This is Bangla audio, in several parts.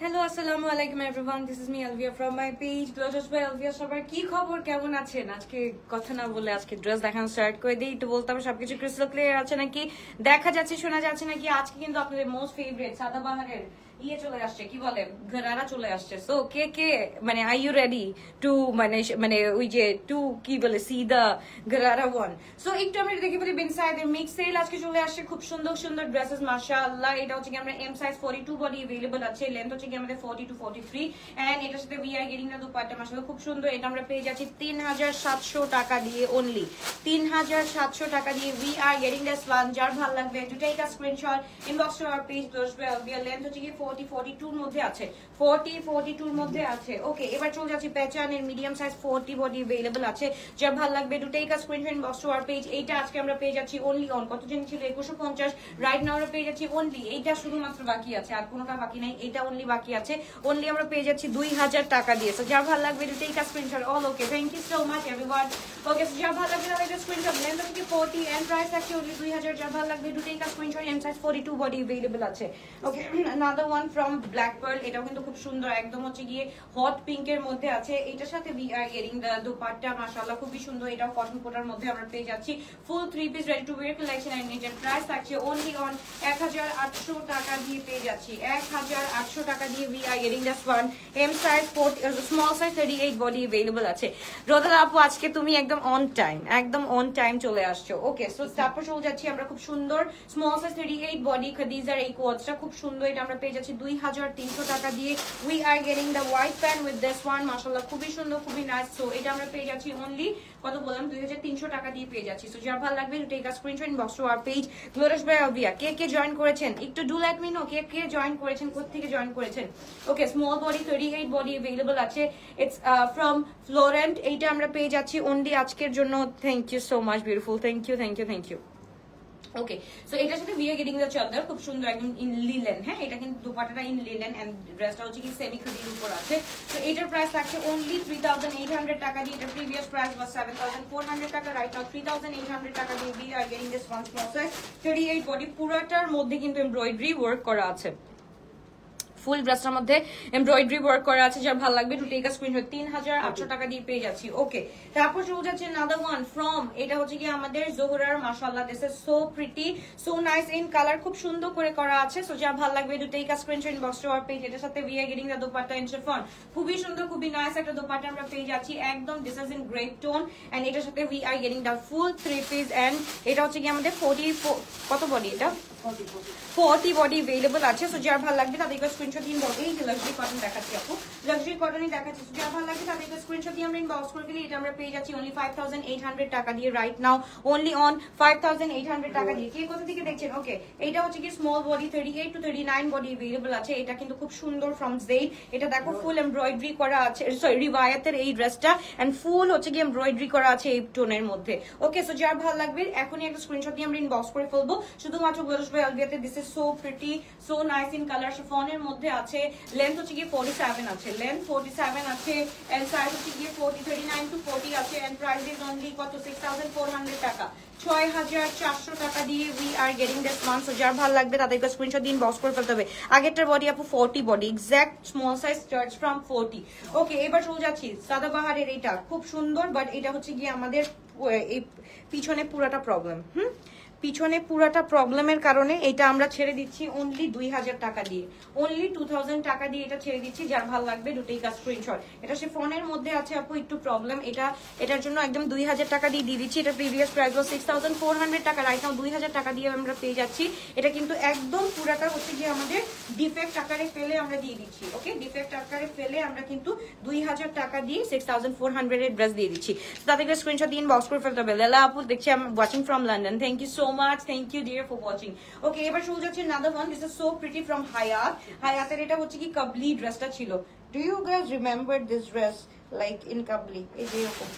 Hello, assalamu alaikum everyone. This is me Alvia from my page Glorious by Alvia. সবার কি খবর, কেমন আছেন? আজকে কথা না বলে আজকে ড্রেস দেখানো স্টার্ট করে দিই। একটু বলতে হবে সবকিছু ক্রিস্টাল ক্লিয়ার আছে নাকি, দেখা যাচ্ছে শোনা যাচ্ছে নাকি। আজকে কিন্তু আপনাদের মোস্ট ফেভারিট সাদাবাহারের ইয়ে চলে আসছে, কি বলে ঘরারা চলে আসছে। সো কে কে মানে আর ইউ রেডি টু মানে ওই যে টু কি বলে সি দা ঘরারা ওয়ান। সো একটু আমরা দেখে বলি বিনসাইডের মিক্স সেল আজকে চলে আসছে, খুব সুন্দর সুন্দর ড্রেসেস মাশাআল্লাহ। এটা হচ্ছে কি আমরা এম সাইজ 42 বডি अवेलेबल আছে, লেন্থ হচ্ছে কি আমাদের 40 to 43 এন্ড এটার সাথে উই আর গেটিং দা দুপাট্টা মাশাআল্লাহ খুব সুন্দর। এটা আমরা পেয়ে যাচ্ছি 3700 টাকা দিয়ে, অনলি 3700 টাকা দিয়ে we are getting this one. যার ভালো লাগবে to take a screenshot inbox to our page Glorious by Alvia। Length হচ্ছে কি 40-42 এর মধ্যে আছে, 40-42 এর মধ্যে আছে। ওকে, এবার চলে যাচ্ছি প্যাচানের মিডিয়াম সাইজ 40 বডি अवेलेबल আছে। যার ভালো লাগবে to take a screenshot inbox to our page. এইটা আজকে আমরা পেয়ে যাচ্ছি অনলি অন কত জন ছিল 2150, রাইট নাও আমরা পেয়ে যাচ্ছি অনলি, এইটা শুধুমাত্র বাকি আছে, আর কোনোটা বাকি নাই, এটা অনলি বাকি আছে। অনলি আমরা পেয়ে যাচ্ছি 2000 টাকা দিয়ে। সো যার ভালো লাগবে to take a screenshot. All okay, thank you so much everyone. Okay, so যার ভালো লাগবে তাহলে স্ক্রিনশট। লেন্থ হচ্ছে 40 এন্ড প্রাইস আছে অনলি 2000। যার ভালো লাগবে to take a screenshot. M size 42 body available আছে। Okay, another one from Black Pearl। এটাও কিন্তু খুব সুন্দর, একদম হচ্ছে গিয়ে হট পিঙ্কের মধ্যে আছে। এটার সাথে উই আর গেটিং দা দুপাট্টা মাশাআল্লাহ খুবই সুন্দর। এটাও কটন কোটার মধ্যে আমরা পেয়ে যাচ্ছি full 3 piece ready to wear collection. And এটার প্রাইস থাকছে অনলি অন 1800 টাকা দিয়ে পেয়ে যাচ্ছি, 1800 টাকা দিয়ে we are getting this one. M size small size 38 body available আছে। রোদেলা আপু আজকে তুমি একদম অন টাইম, একদম অন টাইম চলে আসছো। ওকে, সো তারপর চলে যাচ্ছি আমরা খুব সুন্দর স্মল সাইজ 38 বডি খাদিজার এই কোয়ার্সটা খুব সুন্দর। এটা আমরা পেয়ে যাচ্ছি 2300 টাকা দিয়ে। We are getting the white pant with this one মাশাআল্লাহ খুবই সুন্দর, খুবই নাইস। সো এটা আমরা পেয়ে যাচ্ছি অনলি কত বললাম 2300 টাকা দিয়ে পেয়ে যাচ্ছি। সো যার ভালো লাগবে to take a screenshot inbox to our page Glorious by Alvia। কে কে জয়েন করেছেন একটু ডু লেট মি নো, কে কে জয়েন করেছেন, কোথা থেকে জয়েন করেছেন। Okay, small body 38 body available আছে। It's from Florent. এইটা আমরা পেয়ে যাচ্ছি অনলি আজকের জন্য। Thank you so much beautiful, thank you thank you thank you. Okay, so এটার সাথে উই আর গেটিং দ্য চাদর খুব সুন্দর একদম ইন লিলেন। হ্যাঁ, এটা কিন্তু দুপাট্টাটা ইন লিলেন এন্ড ড্রেসটা হচ্ছে কি সেমি খাদির উপর আছে। সো এটার প্রাইস থাকছে অনলি 3800 টাকা দিয়ে। এটা প্রিভিয়াস প্রাইস ওয়াজ 7400 টাকা, রাইট নাও 3800 টাকা দিয়ে we are getting this one small size 38 body. পুরোটার মধ্যে কিন্তু এমব্রয়ডারি ওয়ার্ক করা আছে, ফুল ড্রেসটার মধ্যে এমব্রয়ডারি ওয়ার্ক করা আছে। যার ভালো লাগবে টু টেক আ স্ক্রিনশট। 3800 টাকা দিয়ে পেয়ে যাচ্ছি। ওকে, তারপর চলে যাচ্ছে another one from, এটা হচ্ছে কি আমাদের জোহরার মাশাআল্লাহ। This is so pretty, so nice in colour, খুব সুন্দর করে করা আছে। সো যার ভালো লাগবে to take a screenshot inbox to our page. এটার সাথে we are getting the dupatta in chiffon, খুবই সুন্দর, খুবই নাইস একটা দোপাট্টা আমরা পেয়ে যাচ্ছি একদম। This is in grape tone and এটার সাথে we are getting the full 3 piece and এটা হচ্ছে কি আমাদের 40 কত বডি, এটা 40 বডি अवेलेबल আছে। সো যার ভালো লাগবে তাদেরকে স্ক্রিনশট দিন। এই যে লাক্সারি কটন দেখাচ্ছি আপু, লাক্সারি কটনই দেখাচ্ছি। সো যার ভালো লাগবে তাদেরকে স্ক্রিনশট দিয়ে আমরা ইনবক্স করে দিলে এটা আমরা পেয়ে যাচ্ছি অনলি 5800 টাকা দিয়ে, রাইট নাও অনলি অন 5800 টাকা দিয়ে। কে কোথা থেকে দেখছেন। ওকে, এটা হচ্ছে কি small body 38 to 39 body available আছে। এটা কিন্তু খুব সুন্দর ফ্রম জেড। এটা দেখো ফুল এমব্রয়ডারি করা আছে, সরি রিওয়ায়াতের এই ড্রেসটা এন্ড ফুল হচ্ছে কি এমব্রয়ডারি করা আছে এই টোনের মধ্যে। ওকে, সো যার ভালো লাগবে এখনই একটা স্ক্রিনশট দিয়ে আমরা ইনবক্স করে ফেলবো শুধুমাত্র Glorious by Alvia তে। This is so pretty, so nice in colour. শিফনের মধ্যে আছে, লেন্থ হচ্ছে কি 47 আছে, লেন্থ 47 আছে এন্ড সাইজ হচ্ছে কি 39 to 40 আছে এন্ড প্রাইস ইজ অনলি কত 6400 টাকা, 6400 টাকা দিয়ে we are getting this one. So যার ভালো লাগবে তাদেরকে স্ক্রিনশট দিন বক্স করে ফেলতে হবে। আগেরটার বডি আপু 40 body, exact small size starts from 40। ওকে, এবার চলে যাচ্ছি সাদাবাহারের। এইটা খুব সুন্দর, বাট এটা হচ্ছে গিয়ে আমাদের এই পিছনে পুরাটা প্রবলেম। পিছনে পুরাটা প্রবলেমের কারণে এটা আমরা ছেড়ে দিচ্ছি অনলি 2000 টাকা দিয়ে, অনলি 2000 টাকা দিয়ে এটা ছেড়ে দিচ্ছি। যার ভালো লাগবে দুটো টেক আ স্ক্রিনশট। এটা শিফনের মধ্যে আছে আপু, একটু প্রবলেম, এটার জন্য একদম 2000 টাকা দিয়ে দিচ্ছি। এটা প্রিভিয়াস প্রাইস ওয়াজ 6400 টাকা, রাইট নাও 2000 টাকা দিয়ে আমরা পেয়ে যাচ্ছি। এটা কিন্তু একদম পুরাটা হচ্ছে গিয়ে আমাদের ডিফেক্ট আকারে ফেলে আমরা দিয়ে দিচ্ছি। ওকে, ডিফেক্ট আকারে ফেলে আমরা কিন্তু 2000 টাকা দিয়ে 6400 এর ড্রেস দিয়ে দিচ্ছি। তাদেরকে স্ক্রিনশট দিয়ে বক্স করে ফেলতে হবে। লেলা আপু দেখছি আমি watching from London, thank you so much, thank you dear for watching. Okay, এবার শুরু যাচ্ছে another one. This is so pretty from Hayat. Hayaতের এটা হচ্ছে কি কাবলি ড্রেসটা ছিল। Do you guys remember this dress like in কাবলি? এই যে এরকম,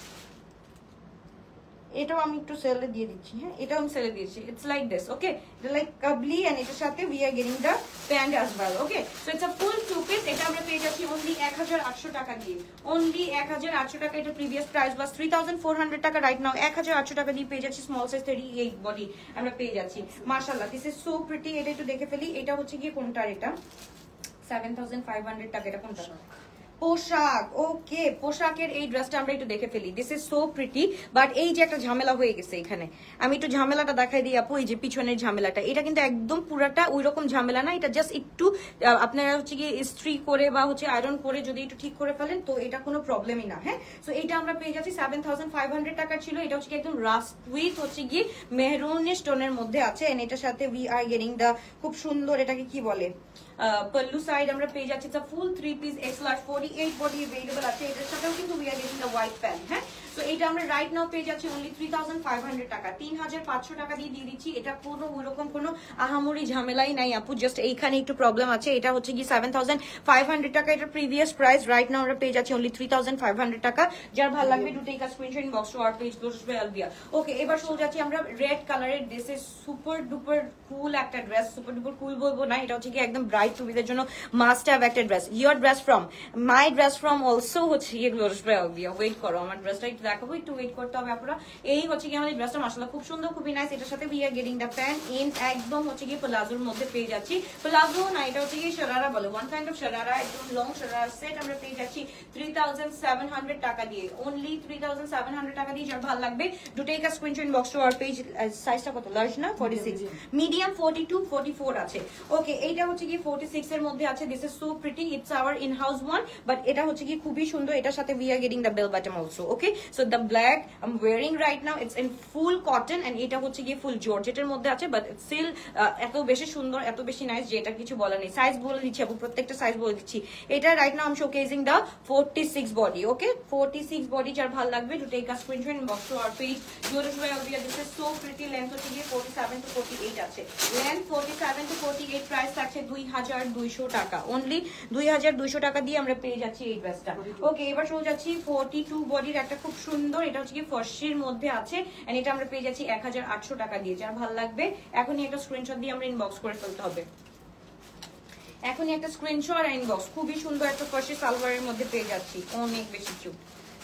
এটাও আমি একটু সেলে দিয়ে দিচ্ছি। হ্যাঁ, এটাও আমি সেলে দিয়েছি। It's like this. ওকে, এটা লাইক কাবলি এন্ড এটার সাথে we are getting the pant as well. Okay, so it's a full 2 piece. এটা আমরা পেয়ে যাচ্ছি অনলি 1800 টাকা দিয়ে, অনলি 1800 টাকা। এটা প্রিভিয়াস প্রাইস ওয়াজ 3400 টাকা, রাইট নাও 1800 টাকা দিয়ে পেয়ে যাচ্ছি। স্মল সাইজ 38 বডি আমরা পেয়ে যাচ্ছি। মাশাআল্লাহ, দিস ইজ সো প্রিটি। এটা একটু দেখে ফেলি, এটা হচ্ছে কি কোনটার, এটা 7500 টাকা। এটা কোনটা? পোশাক। ওকে, পোশাকের এই ড্রেসটা আমরা একটু দেখে ফেলি। This is so pretty, but এই যে একটা ঝামেলা হয়ে গেছে এখানে, আমি একটু ঝামেলাটা দেখাই দিই আপু। এই যে পিছনের ঝামেলাটা, এটা কিন্তু একদম পুরাটা ওই রকম ঝামেলা না, এটা জাস্ট একটু আপনারা হচ্ছে কি ইস্ত্রি করে বা হচ্ছে আয়রন করে যদি একটু ঠিক করে ফেলেন তো এটা কোনো প্রবলেমই না। হ্যাঁ, সো এটা আমরা পেয়ে যাচ্ছি 7500 টাকার ছিল। এটা হচ্ছে কি একদম রাস্ট উইথ হচ্ছে কি মেহরুন স্টোনের মধ্যে আছে, এন্ড এটার সাথে উই আর গেটিং দা খুব সুন্দর, এটাকে কি বলে, পল্লু সাইড আমরা পেয়ে যাচ্ছি full 3 piece x large 48 body available আছে। এটার সাথেও কিন্তু we are getting the white pant. হ্যাঁ, তো এটা আমরা রাইট নাও পেয়ে যাচ্ছি অনলি 3500 টাকা। 3500 টাকা দিয়ে দিয়ে দিচ্ছি। এটা কোনো ওইরকম কোনো আহামরি ঝামেলাই নাই আপু, জাস্ট এইখানে একটু প্রবলেম আছে। এটা হচ্ছে কি 7500 টাকা, এটা প্রিভিয়াস প্রাইস। রাইট নাও আমরা পেয়ে যাচ্ছি অনলি 3500 টাকা। যার ভালো লাগবে do take a screenshot inbox to our page close by Alvia. Okay, এবার চলে যাচ্ছি আমরা রেড কালারের। This is super duper cool একটা ড্রেস। সুপার ডুপার কুল বলবো না, এটা হচ্ছে কি একদম ব্রাইট টুবিদের জন্য মাস্ট হ্যাভ একটা dress. Your dress from my dress from also হচ্ছে গিয়ে ক্লোজ বাই আলভিয়া। ওয়েট করো, আমার ড্রেসটা একটু দেখাবো, একটু ওয়েট করতে হবে আপনারা। এই হচ্ছে কি আমাদের ড্রেসটা মাশাআল্লাহ খুব সুন্দর, খুবই নাইস। এটার সাথে we are getting the pant in একদম হচ্ছে কি প্লাজোর মধ্যে পেয়ে যাচ্ছি। প্লাজো না, এটা হচ্ছে কি শরারা বলে, ওয়ান কাইন্ড অফ শরারা, একদম লং শরারা সেট আমরা পেয়ে যাচ্ছি 3700 টাকা দিয়ে। অনলি 3700 টাকা দিয়ে। যার ভালো লাগবে do take a screenshot inbox to our page. সাইজটা কত? লার্জ না 46, মিডিয়াম 42 44 আছে। ওকে, এইটা হচ্ছে কি 46 এর মধ্যে আছে। This is so pretty, it's our in house one, but এটা হচ্ছে কি খুবই সুন্দর। এটার সাথে we are getting the bell button also. Okay, so the black I am wearing right now, it's in full cotton, and এটা হচ্ছে কি ফুল জর্জেটের মধ্যে আছে, বাট স্টিল এত বেশি সুন্দর, এত বেশি নাইস যে এটা কিছু বলার নেই। সাইজ বলে দিচ্ছি আপু, প্রত্যেকটা সাইজ বলে দিচ্ছি। এটা right now I am showcasing the 46 body. Okay, 46 body. যার ভালো লাগবে to take a screenshot inbox to our page. This is so pretty. Length হচ্ছে কি 47 to 48 আছে। লেন্থ 47 to 48, প্রাইস থাকছে 2200 টাকা। অনলি 2200 টাকা দিয়ে আমরা পেয়ে যাচ্ছি এই ড্রেসটা। ওকে, এবার চলে যাচ্ছি 42 বডির একটা খুব সুন্দর, এটা হচ্ছে কি ফর্সির মধ্যে আছে, এন্ড এটা আমরা পেয়ে যাচ্ছি 1800 টাকা দিয়ে। যার ভালো লাগবে এখনই একটা স্ক্রিনশট দিয়ে আমরা ইনবক্স করে ফেলতে হবে। এখনই একটা স্ক্রিনশট আর ইনবক্স। খুবই সুন্দর একটা ফর্সি সালোয়ারের মধ্যে পেয়ে যাচ্ছি, অনেক বেশি কিউট,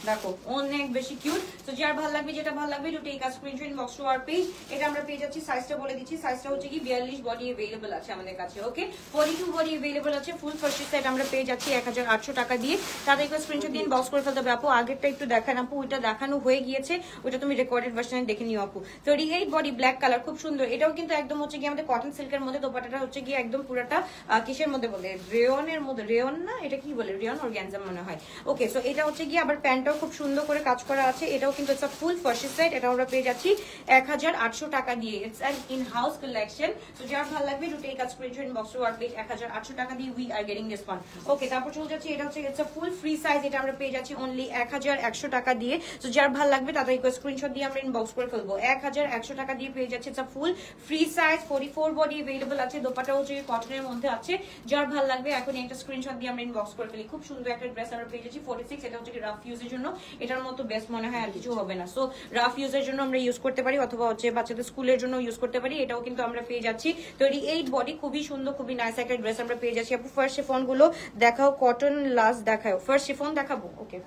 দেখো অনেক বেশি কিউট। তো যার ভালো লাগবে, যেটা ভালো লাগবে to take a screenshot inbox to our page. এটা আমরা পেয়ে যাচ্ছি, সাইজটা বলে দিচ্ছি, সাইজটা হচ্ছে কি 42 বডি अवेलेबल আছে আমাদের কাছে। ওকে, 42 বডি अवेलेबल আছে। ফুল ফার্স্ট সেট আমরা পেয়ে যাচ্ছি 1800 টাকা দিয়ে। তাদেরকে স্ক্রিনশট দিয়ে ইনবক্স করে ফেলতে হবে। আপু আগেরটা একটু দেখান আপু, ওইটা দেখানো হয়ে গিয়েছে, ওইটা তুমি রেকর্ডেড ভার্সনে দেখে নিও আপু। 38 বডি ব্ল্যাক কালার, খুব সুন্দর। এটাও কিন্তু একদম হচ্ছে কি আমাদের কটন সিল্কের মধ্যে। দোপাট্টাটা হচ্ছে কি একদম পুরাটা কিসের মধ্যে বলে, রেয়নের মধ্যে, রেয়ন না এটা কি বলে, রেয়ন অর্গানজা মনে হয়। ওকে, সো এটা হচ্ছে কি আবার প্যান্টটাও খুব সুন্দর করে কাজ করা আছে। এটাও কিন্তু একটা ফুল ফার্সি সেট। এটা আমরা পেয়ে যাচ্ছি 1800 টাকা দিয়ে। It's an in house collection. So যার ভালো লাগবে to take a screenshot inbox to our page. 1800 টাকা দিয়ে we are getting this one. Okay, তারপর চলে যাচ্ছি, এটা হচ্ছে it's a full free size. এটা আমরা পেয়ে যাচ্ছি অনলি 1100 টাকা দিয়ে। সো যার ভালো লাগবে তাদেরকে স্ক্রিনশট দিয়ে আমরা ইনবক্স করে ফেলবো। 1100 টাকা দিয়ে পেয়ে যাচ্ছে it's a full free size. 44 body available আছে। দোপাট্টা হচ্ছে কটনের মধ্যে আছে। যার ভালো লাগবে এখনই একটা স্ক্রিনশট দিয়ে আমরা ইনবক্স করে ফেলি। খুব সুন্দর একটা ড্রেস আমরা পেয়ে যাচ্ছি 46। এটা হচ্ছে কি রাফ ইউজের জন্য, এটার মতো বেস্ট মনে হয় আর কিছু হবে না। সো রাফ ইউজের জন্য আমরা ইউজ করতে পারি, অথবা হচ্ছে বাচ্চাদের স্কুলের জন্য ইউজ করতে পারি। এটাও কিন্তু আমরা পেয়ে যাচ্ছি 38 বডি। খুবই সুন্দর, খুবই নাইস একটা ড্রেস আমরা পেয়ে যাচ্ছি। আপু ফার্স্ট শিফন গুলো দেখাও, কটন লাস্ট দেখাও, ফার্স্ট শিফন দেখাবো। ওকে,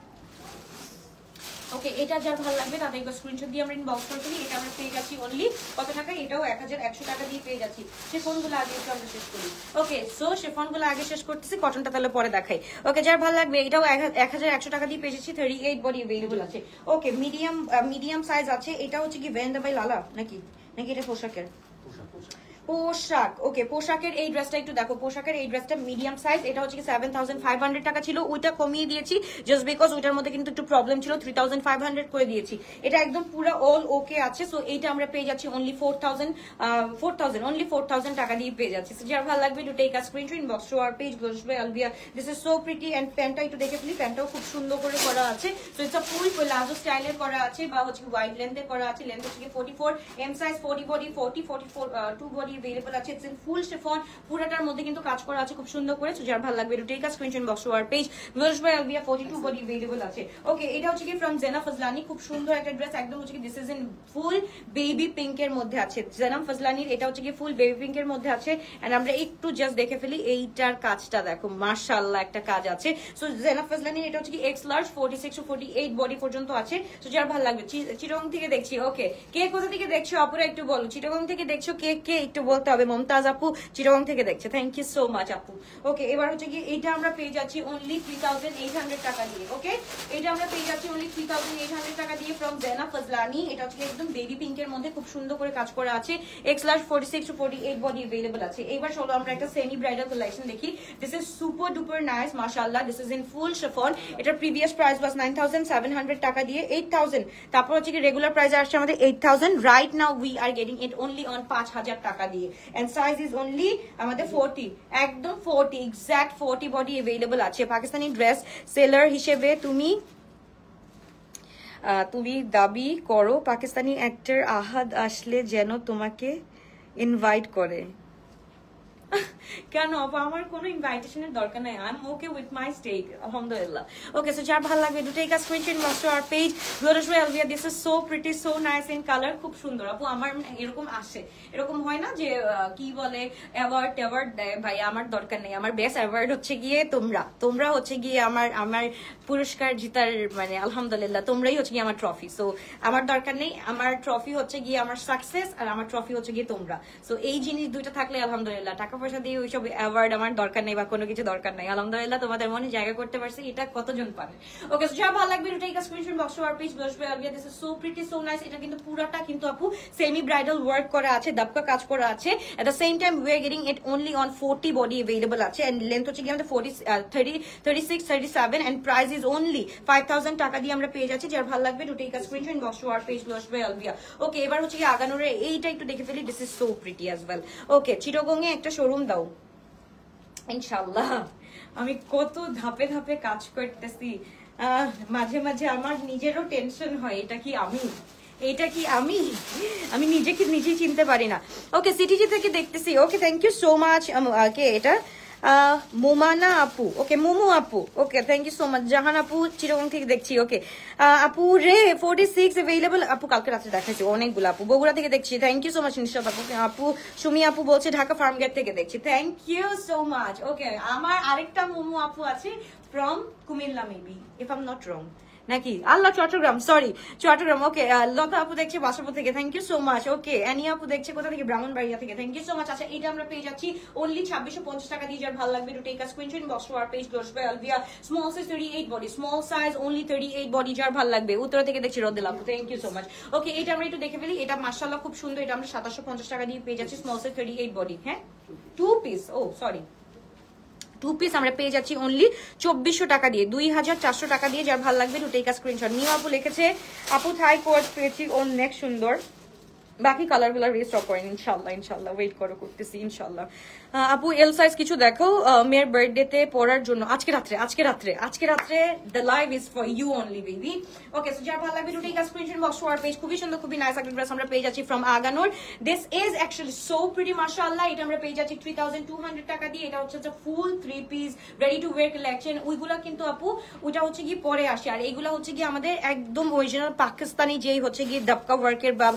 ওকে, এটা যার ভালো লাগবে তাদেরকে স্ক্রিনশট দিয়ে আমরা ইনবক্স করে ফেলি। এটা আমরা পেয়ে যাচ্ছি অনলি কত টাকা, এটাও 1100 টাকা দিয়ে পেয়ে যাচ্ছি। শিফনগুলো আগে একটু আমরা শেষ করি। ওকে, সো শিফনগুলো আগে শেষ করতেছি, কটনটা তাহলে পরে দেখাই। ওকে, যার ভালো লাগবে এটাও 1100 টাকা দিয়ে পেয়ে যাচ্ছি। 38 বডি अवेलेबल আছে। ওকে, মিডিয়াম সাইজ আছে। এটা হচ্ছে কি ভেন্দা বাই লালা নাকি এটা পোশাকের? পোশাক। ওকে, পোশাকের এই ড্রেসটা একটু দেখো। পোশাকের এই ড্রেসটা মিডিয়াম সাইজ। এটা হচ্ছে কি 7500 টাকা ছিল, ওইটা কমিয়ে দিয়েছি জাস্ট বিকজ ওইটার মধ্যে কিন্তু একটু প্রবলেম ছিল। 3500 করে দিয়েছি। এটা একদম পুরো অল ওকে আছে। সো এইটা আমরা পেয়ে যাচ্ছি অনলি 4000 টাকা দিয়ে পেয়ে যাচ্ছি। সো যার ভালো লাগবে to take a screenshot inbox to our page Glorious by Alvia. This is so pretty, and প্যান্টটা একটু দেখে ফেলি। প্যান্টটাও খুব সুন্দর করে করা আছে। So it's a full palazzo স্টাইলের করা আছে, বা হচ্ছে ওয়াইড লেন্থে করা আছে। লেন্থ হচ্ছে কি 44, M size 40 body, 44 2 body available আছে। ইটস ইন ফুল শিফন, পুরোটার মধ্যে কিন্তু কাজ করা আছে খুব সুন্দর করে। সো যার ভালো লাগবে to take a screenshot box to our page Glorious by Alvia. 42 body available আছে। ওকে, এটা হচ্ছে কি ফ্রম জেনা ফজলানি, খুব সুন্দর একটা ড্রেস। একদম হচ্ছে কি this is in full baby পিঙ্কের মধ্যে আছে। জেনা ফজলানির এটা হচ্ছে কি ফুল বেবি পিঙ্কের মধ্যে আছে। এন্ড আমরা একটু জাস্ট দেখে ফেলি এইটার কাজটা দেখো, মাশাআল্লাহ একটা কাজ আছে। সো জেনা ফজলানির এটা হচ্ছে কি এক্স লার্জ 46 to 48 বডি পর্যন্ত আছে। সো যার ভালো লাগবে। চিটাগং থেকে দেখছি। ওকে, কে কোথা থেকে দেখছো অপরা একটু বলো। চিটাগং থেকে দেখছো কে কে একটু বলতে হবে। মমতাজ আপু চিটাগং থেকে দেখছে, থ্যাংক ইউ সো মাচ আপু। ওকে, এবার হচ্ছে কি এইটা আমরা পেয়ে যাচ্ছি অনলি 3800 টাকা দিয়ে। ওকে, এটা আমরা পেয়ে যাচ্ছি অনলি 3800 টাকা দিয়ে ফ্রম জেনা ফজলানি। এটা হচ্ছে একদম বেবি পিঙ্কের মধ্যে খুব সুন্দর করে কাজ করা আছে। X46 to 48 বডি अवेलेबल আছে। এবার চলো আমরা একটা সেমি ব্রাইডাল কালেকশন দেখি। This is super duper nice মাশাআল্লাহ। This is in full chiffon. এটার প্রিভিয়াস প্রাইস ওয়াজ 9700 টাকা দিয়ে 8000, তারপর হচ্ছে কি রেগুলার প্রাইস আসছে আমাদের 8000। Right now we are getting it only on 5000 টাকা দিয়ে, এন্ড সাইজ ইজ অনলি আমাদের 40, একদম 40 এক্সাক্ট 40 বডি अवेलेबल আছে। পাকিস্তানি ড্রেস সেলার হিসেবে তুমি দাবি করো পাকিস্তানি অ্যাক্টর আহাদ আসলে যেন তোমাকে ইনভাইট করে। কেন আপু, আমার কোনো ইনভাইটেশনের দরকার নাই। I am okay with my stake, আলহামদুলিল্লাহ। ওকে, সো যার ভালো লাগবে দুটো একটা screenshot inbox to our page Glorious Alvia. This is so pretty, so nice in colour, খুব সুন্দর আপু। আমার এরকম আসে, এরকম হয় না যে কি বলে অ্যাওয়ার্ড দেয়, ভাই আমার দরকার নেই। আমার বেস্ট অ্যাওয়ার্ড হচ্ছে গিয়ে তোমরা হচ্ছে গিয়ে আমার পুরস্কার জিতার মানে আলহামদুলিল্লাহ তোমরাই হচ্ছে গিয়ে আমার ট্রফি। সো আমার দরকার নেই, আমার ট্রফি হচ্ছে গিয়ে আমার সাকসেস, আর আমার ট্রফি হচ্ছে গিয়ে তোমরা। সো এই জিনিস দুইটা থাকলে আলহামদুলিল্লাহ। টাকা পয়সা দিয়ে ওইসব অ্যাওয়ার্ড আমার দরকার নেই বা কোনো কিছু দরকার নাই। আলহামদুলিল্লাহ তোমাদের মনে জায়গা করতে পারছি, এটা কতজন পারে। ওকে, সো যা ভালো লাগবে এটা একটা screenshot box to our page বসবে Alvia. This is so pretty, so nice. এটা কিন্তু পুরাটা কিন্তু আপু সেমি ব্রাইডাল ওয়ার্ক করা আছে, দাবকা কাজ করা আছে। At the same time we are getting it only on 40 body available আছে, এন্ড লেন্থ হচ্ছে গিয়ে আমাদের 36 37, এন্ড প্রাইস ইজ অনলি 5000 টাকা দিয়ে আমরা পেয়ে যাচ্ছি। যার ভালো লাগবে দুটো একটা screenshot box to our page বসবে আলভিয়া। ওকে, এবার হচ্ছে গিয়ে আগানোর এইটা একটু দেখে ফেলি। This is so pretty as well. Okay, Chittagong এ একটা শোরুম দাও ইনশাআল্লাহ। আমি কত ধাপে ধাপে কাজ করতেছি, মাঝে মাঝে আমার নিজেরও টেনশন হয়, এটা কি আমি নিজেকে নিজেই চিনতে পারি না। ওকে, সিটিজি থেকে দেখতেছি। Okay, thank you so much. কে এটা? মোমানা আপু, ওকে মোমো আপু, okay thank you so much. Jahan আপু চিরগং থেকে দেখছি। ওকে আপু রে 46 अवेलेबल আপু, কালকে রাতে দেখাচ্ছি অনেকগুলো আপু। বগুড়া থেকে দেখছি, thank you so much. Nishat আপু, আপু সুমি আপু বলছে ঢাকা ফার্ম গেট থেকে দেখছি, thank you so much. Okay, আমার আরেকটা মোমো আপু আছে from Comilla maybe, if I am not wrong নাকি আল্লাহ চট্টগ্রাম, সরি চট্টগ্রাম। ওকে, লতা আপু দেখছে বাসাপুর থেকে, thank you so much. Okay, Annie আপু দেখছে কোথা থেকে? ব্রাহ্মণবাড়িয়া থেকে, থ্যাংক ইউ সো মাচ। আচ্ছা, এটা আমরা পেয়ে যাচ্ছি অনলি 2650 টাকা দিয়ে। যার ভালো লাগবে to take a screenshot box to our page glorious by Alvia. Small size 38 body, small size only 38 body. যার ভালো লাগবে উত্তরা থেকে দেখছি রদ্দিল আপু, thank you so much. Okay, এটা আমরা একটু দেখে ফেলি। এটা মাশাআল্লাহ খুব সুন্দর। এটা আমরা 2750 টাকা দিয়ে পেয়ে যাচ্ছি, স্মল সাইজ 38 বডি। হ্যাঁ, 2 পিস, ও সরি 2 পিস আমরা পেয়ে যাচ্ছি অনলি 2400 টাকা দিয়ে, 2400 টাকা দিয়ে। যার ভালো লাগবে টু টেক আ স্ক্রিনশট। নিউ আপু লিখেছে আপু থাই কোট পেয়েছি, অনেক সুন্দর। বাকি কালারগুলো রিস্টক করেন ইনশাল্লাহ ওয়েট করতেছি ইনশাল্লাহ। আপু এল সাইজ কিছু দেখো মেয়ের বার্থডেতে পরার জন্য। আজকে রাত্রে the live is for you only baby. Okay, so যার ভালো লাগবে to take a screenshot box to our page. খুবই সুন্দর, খুবই নাইস একটা ড্রেস আমরা পেয়ে যাচ্ছি ফ্রম আগানোর। This is actually so pretty মাশাআল্লাহ। এটা আমরা পেয়ে যাচ্ছি 3200 টাকা দিয়ে। এটা হচ্ছে ফুল 3 piece ready to wear collection. ওইগুলা কিন্তু আপু ওইটা হচ্ছে কি পরে আসে, আর এইগুলা হচ্ছে কি আমাদের একদম অরিজিনাল পাকিস্তানি যেই হচ্ছে কি দাবকা ওয়ার্কের বা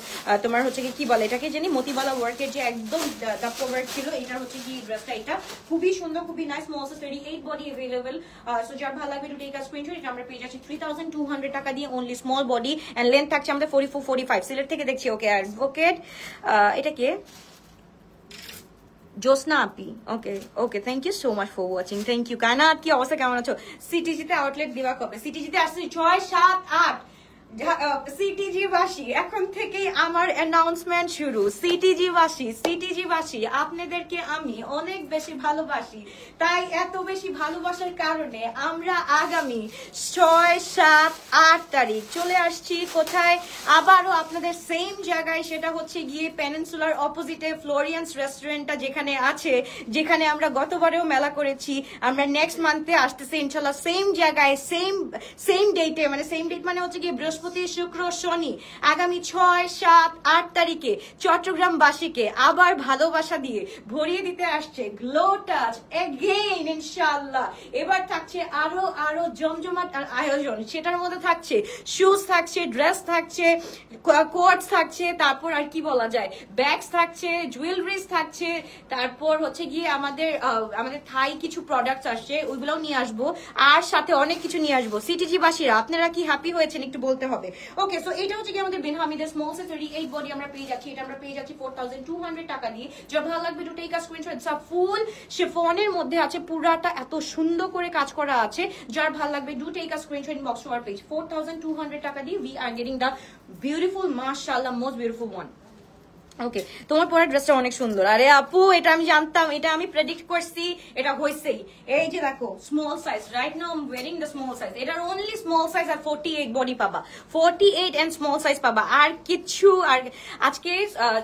তোমার হচ্ছে কি বলে এটাকে জানি মতিবালা ওয়ার্কের যে একদম দাবকা ওয়ার্ক ছিল। এটা হচ্ছে কি ড্রেসটা, এটা খুবই সুন্দর, খুবই nice. Small size 38 body available. So যার ভালো লাগবে টু টেক আ স্ক্রিনশট। এটা আমরা পেয়ে যাচ্ছি 3200 টাকা দিয়ে only small body, and length থাকছে আমাদের 44 45। সিলেট থেকে দেখছি। ওকে, অ্যাডভোকেট এটা কে? জোসনা আপি, okay thank you so much for watching, thank you. Kainat কি অবস্থা, কেমন আছো? সিটিজিতে আউটলেট দিবা কবে? সিটিজিতে আসছি 6 7 8 সিটিজি বাসী, এখন থেকেই আমার অ্যানাউন্সমেন্ট শুরু। সিটিজি বাসী আপনাদেরকে আমি অনেক বেশি ভালোবাসি, তাই এত বেশি ভালোবাসার কারণে আমরা আগামী 6 7 8 তারিখ চলে আসছি কোথায়? আবারও আপনাদের সেম জায়গায়, সেটা হচ্ছে গিয়ে পেনিনসুলার অপোজিটে ফ্লোরিয়ান্স রেস্টুরেন্টটা যেখানে আছে, যেখানে আমরা গতবারেও মেলা করেছি। আমরা নেক্সট মান্থে আসতেছি ইনশাল্লাহ সেম জায়গায়, সেম ডেটে, মানে সেম ডেট মানে হচ্ছে গিয়ে বৃহস্পতি শুক্র শনি, আগামী 6 7 8 তারিখে চট্টগ্রামবাসীকে আবার ভালোবাসা দিয়ে ভরিয়ে দিতে আসছে গ্লো টাচ এগেইন ইনশাআল্লাহ। এবার থাকছে আরো জমজমাট আয়োজন, সেটার মধ্যে থাকছে শুজ থাকছে, ড্রেস থাকছে, কোটস থাকছে, তারপর আর কি বলা যায়, ব্যাগস থাকছে, জুয়েলারিজ থাকছে, তারপর হচ্ছে গিয়ে আমাদের থাই কিছু প্রোডাক্টস আসছে, ওইগুলোও নিয়ে আসবো, আর সাথে অনেক কিছু নিয়ে আসবো। সিটিজি বাসীরা আপনারা কি হ্যাপি হয়েছেন একটু বলতে হবে। হবে। ওকে, সো এটা হচ্ছে কি আমাদের বিন হামিদের স্মল সাইজ 38 বডি আমরা পেয়ে যাচ্ছি। এটা আমরা পেয়ে যাচ্ছি 4200 টাকা দিয়ে। যার ভালো লাগবে to take a screenshot. It's a full শিফনের মধ্যে আছে, পুরাটা এত সুন্দর করে কাজ করা আছে। যার ভালো লাগবে do take a screenshot inbox to our page. 4200 টাকা দিয়ে we are getting the beautiful, মাশাআল্লাহ, মোস্ট বিউটিফুল ওয়ান। ওকে, তোমার পরের ড্রেসটা অনেক সুন্দর। আরে আপু, এটা আমি জানতাম, এটা আমি প্রেডিক্ট করছি, এটা হইছেই। এই যে দেখো small size, right now I am wearing the small size. এটার অনলি স্মল সাইজ আর 48 বডি পাবা, 48 এন্ড স্মল সাইজ পাবা, আর কিছু। আর আজকে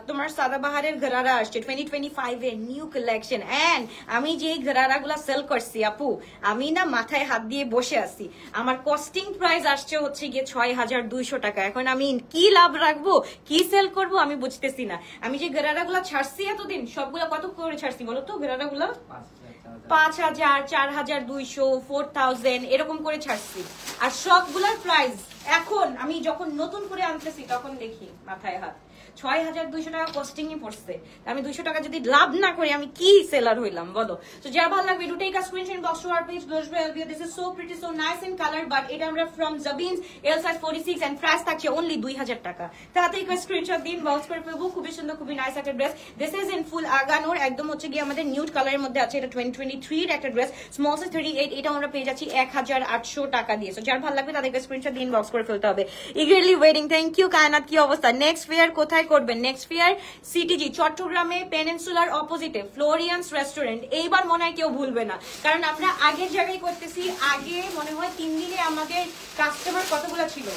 তোমার সাদাবাহারের ঘরারা আসছে 2025 এর নিউ কালেকশন। এন্ড আমি যে ঘরারা গুলা সেল করছি আপু, আমি না মাথায় হাত দিয়ে বসে আছি। আমার কস্টিং প্রাইস আসছে হচ্ছে গিয়ে 6200 টাকা। এখন আমি কি লাভ রাখবো, কি সেল করব আমি বুঝতেছি না। আমি যে গেরারা গুলা ছাড়ছি এতদিন, সবগুলা কত করে ছাড়ছি বলো তো? গেরারা গুলা 5000, 4200, 4000 এরকম করে ছাড়ছি। আর সবগুলার প্রাইস এখন আমি যখন নতুন করে আনতেছি তখন দেখি মাথায় হাত 6200 টাকা কস্টিং এ পড়ছে। আমি 200 টাকা যদি লাভ না করি আমি কি সেলার হইলাম বলো? তো যার ভালো লাগবে do take a screenshot box to our page Elvia. This is so pretty, so nice in color, but এটা আমরা from Zabins L size 46 and price থাকছে only 2000 টাকা। তাড়াতাড়ি করে স্ক্রিনশট দিন, বক্স করে ফেলবো। খুবই সুন্দর, খুবই নাইস একটা ড্রেস। দিস ইজ ইন ফুল আগানোর, একদম হচ্ছে গিয়ে আমাদের নিউড কালারের মধ্যে আছে। এটা 2023 এর একটা ড্রেস, স্মল সাইজ 38। এটা আমরা পেয়ে যাচ্ছি 1800 টাকা দিয়ে। সো যার ভালো লাগবে তাদেরকে স্ক্রিনশট দিন, বক্স করে ফেলতে হবে। Eagerly waiting. Thank you Kainat. কি অবস্থা? নেক্সট ফেয়ার কোথায় করবেন? নেক্সট ফেয়ার সিটিজি চট্টগ্রামে পেনিনসুলার অপোজিটে ফ্লোরিয়ান্স রেস্টুরেন্ট। এইবার মনে হয় কেউ ভুলবে না, কারণ আমরা আগের জায়গায় করতেছি। আগে মনে হয় 3 দিনে আমাদের কাস্টমার কতগুলো ছিল?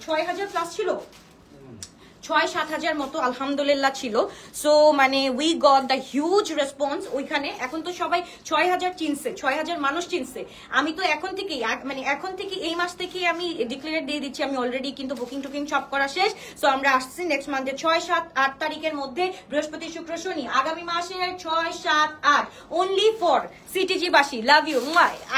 6000 প্লাস ছিল, 6-7 হাজার মতো আলহামদুলিল্লাহ ছিল। সো মানে we got the huge response ওইখানে। এখন তো সবাই 6000 চিনছে, 6000 মানুষ চিনছে। আমি তো এখন থেকেই মানে এখন থেকে এই মাস থেকে আমি ডিক্লেয়ার দিয়ে দিচ্ছি, আমি অলরেডি কিন্তু বুকিং টুকিং সব করা শেষ। সো আমরা আসছি নেক্সট মান্থে 6-7-8 তারিখের মধ্যে, বৃহস্পতি শুক্র শনি, আগামী মাসের 6-7-8 অনলি ফর সিটিজি বাসী। Love you.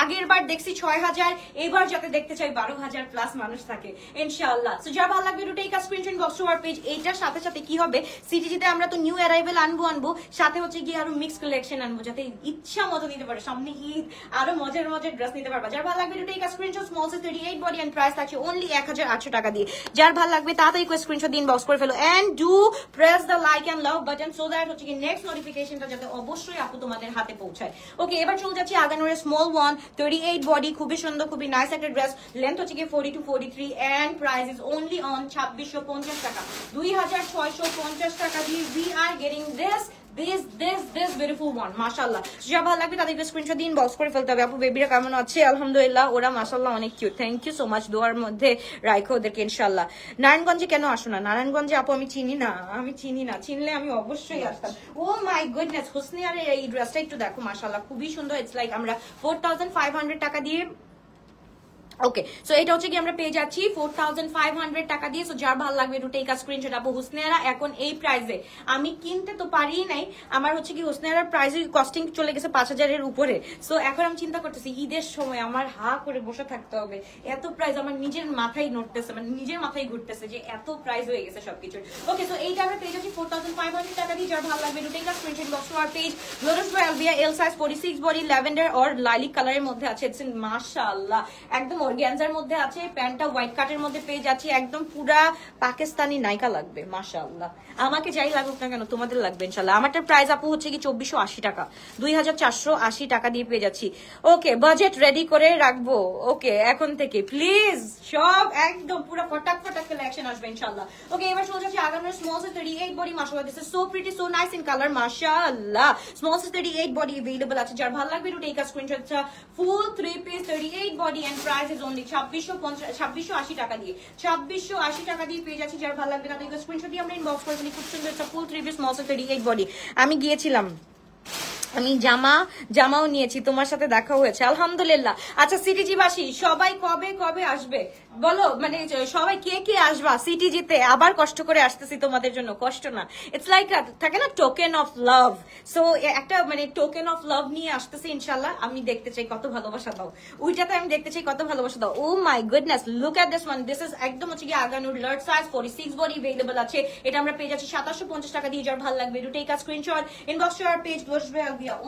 আগের বার দেখছি 6000, এবার যাতে দেখতে চাই 12000 প্লাস মানুষ থাকে ইনশাআল্লাহ। সো যা ভালো লাগবে to take a screenshot box to our page. এইটার সাথে সাথে কি হবে, সিটিজিতে আমরা তো নিউ অ্যারাইভেল আনবো, সাথে হচ্ছে গিয়ে আরো মিক্স কালেকশন আনবো, যাতে ইচ্ছা মতো নিতে পারো। সামনে ঈদ, আরো মজার মজার ড্রেস নিতে পারবা। যার ভালো লাগবে to take a screenshot, small size 38 body and price থাকছে অনলি 1800 টাকা দিয়ে। যার ভালো লাগবে তাড়াতাড়ি করে স্ক্রিনশট দিন, বক্স করে ফেলো। And do press the like and love button so that হচ্ছে কি নেক্সট নোটিফিকেশনটা যাতে অবশ্যই আপু তোমাদের হাতে পৌঁছায়। ওকে, এবার চলে যাচ্ছি আগানোর স্মল ওয়ান 38 বডি, খুবই সুন্দর, খুবই নাইস একটা ড্রেস। লেন্থ হচ্ছে কি 40-43 and price is only on 2650 টাকা। 2650 টাকা দিয়ে we are getting this beautiful one, মাশাআল্লাহ। যা ভালো লাগবে তাদেরকে স্ক্রিনশট দিন, বক্স করে ফেলতে হবে। আপু বেবিরা কেমন আছে? আলহামদুলিল্লাহ, ওরা মাশাআল্লাহ অনেক cute. Thank you so much. দোয়ার মধ্যে রাখো ওদেরকে ইনশাআল্লাহ। নারায়ণগঞ্জে কেন আসো না? নারায়ণগঞ্জে আপু আমি চিনি না, চিনলে আমি অবশ্যই আসতাম। ও মাই গুডনেস, হুসনিয়ারের এই ড্রেসটা একটু দেখো, মাশাআল্লাহ খুবই সুন্দর। ইটস লাইক আমরা 4500 টাকা দিয়ে। ওকে, সো এটা হচ্ছে কি আমরা পেয়ে যাচ্ছি 4500 টাকা দিয়ে। সো যার ভালো লাগবে টু টেক আ স্ক্রিনশট। আপু হুসনেরা এখন এই প্রাইসে আমি কিনতে তো পারি নাই, আমার হচ্ছে কি হুসনেরার প্রাইস কস্টিং চলে গেছে 5000 এর উপরে। সো এখন আমি চিন্তা করতেছি ঈদের সময় আমার হা করে বসে থাকতে হবে, এত প্রাইস আমার নিজের মাথায় নড়তেছে, মানে নিজের মাথায় ঘুরতেছে যে এত প্রাইস হয়ে গেছে সবকিছুর। ওকে, সো এইটা আমরা পেয়ে যাচ্ছি 4500 টাকা দিয়ে। যার ভালো লাগবে to take a screenshot, box to our page. Lotus by Alvia, L size 46 body, lavender or lilac কালারের মধ্যে আছে। ইটস মাশাআল্লাহ একদম অর্গানজার মধ্যে আছে। প্যান্টটা হোয়াইট কাটের মধ্যে পেয়ে যাচ্ছি, একদম পুরা পাকিস্তানি নায়িকা লাগবে মাশাআল্লাহ। আমাকে যাই লাগুক না কেন তোমাদের লাগবে ইনশাআল্লাহ। আমারটার প্রাইস আপু হচ্ছে কি 2480 টাকা, 2480 টাকা দিয়ে পেয়ে যাচ্ছি। ওকে, বাজেট রেডি করে রাখবো। ওকে, এখন থেকে প্লিজ সব একদম পুরো ফটাফট কালেকশন আসবে ইনশাআল্লাহ। ওকে, এবার চলে যাচ্ছি আগানোর স্মল সাইজ 38 বডি। মাশাআল্লাহ, this is so pretty, so nice in colour, মাশাআল্লাহ। স্মল সাইজ 38 বডি अवेलेबल আছে। যার ভালো লাগবে to take a screenshot. Full 3 piece 38 body and price is only 2680 টাকা দিয়ে। 2680 টাকা দিয়ে পেয়ে যাচ্ছি। যার ভালো লাগবে তাদেরকে স্ক্রিনশট দিয়ে আমরা ইনবক্স করে ফেলি। খুব সুন্দর ফুল 3 পিস স্মল সাইজ 38 বডি। আমি গিয়েছিলাম, আমি জামাও নিয়েছি, তোমার সাথে দেখা হয়েছে আলহামদুলিল্লাহ। আচ্ছা সিটিজি বাসী সবাই কবে কবে আসবে বলো, মানে সবাই কে কে আসবা সিটিজিতে? আবার কষ্ট করে আসতেছি তোমাদের জন্য, কষ্ট না, ইটস লাইক থাকে না টোকেন অফ লাভ। সো একটা মানে টোকেন অফ লাভ নিয়ে আসতেছি ইনশাল্লাহ। আমি দেখতে চাই কত ভালোবাসা দাও, ওইটাতে আমি দেখতে চাই কত ভালোবাসা দাও। Oh my goodness, look at this one. This is একদম হচ্ছে কি আগানোর লার্জ সাইজ 46 বডি अवेलेबल আছে। এটা আমরা পেয়ে যাচ্ছি 2750 টাকা দিয়ে। যার ভালো লাগবে to take a screenshot, inbox to our page বসবে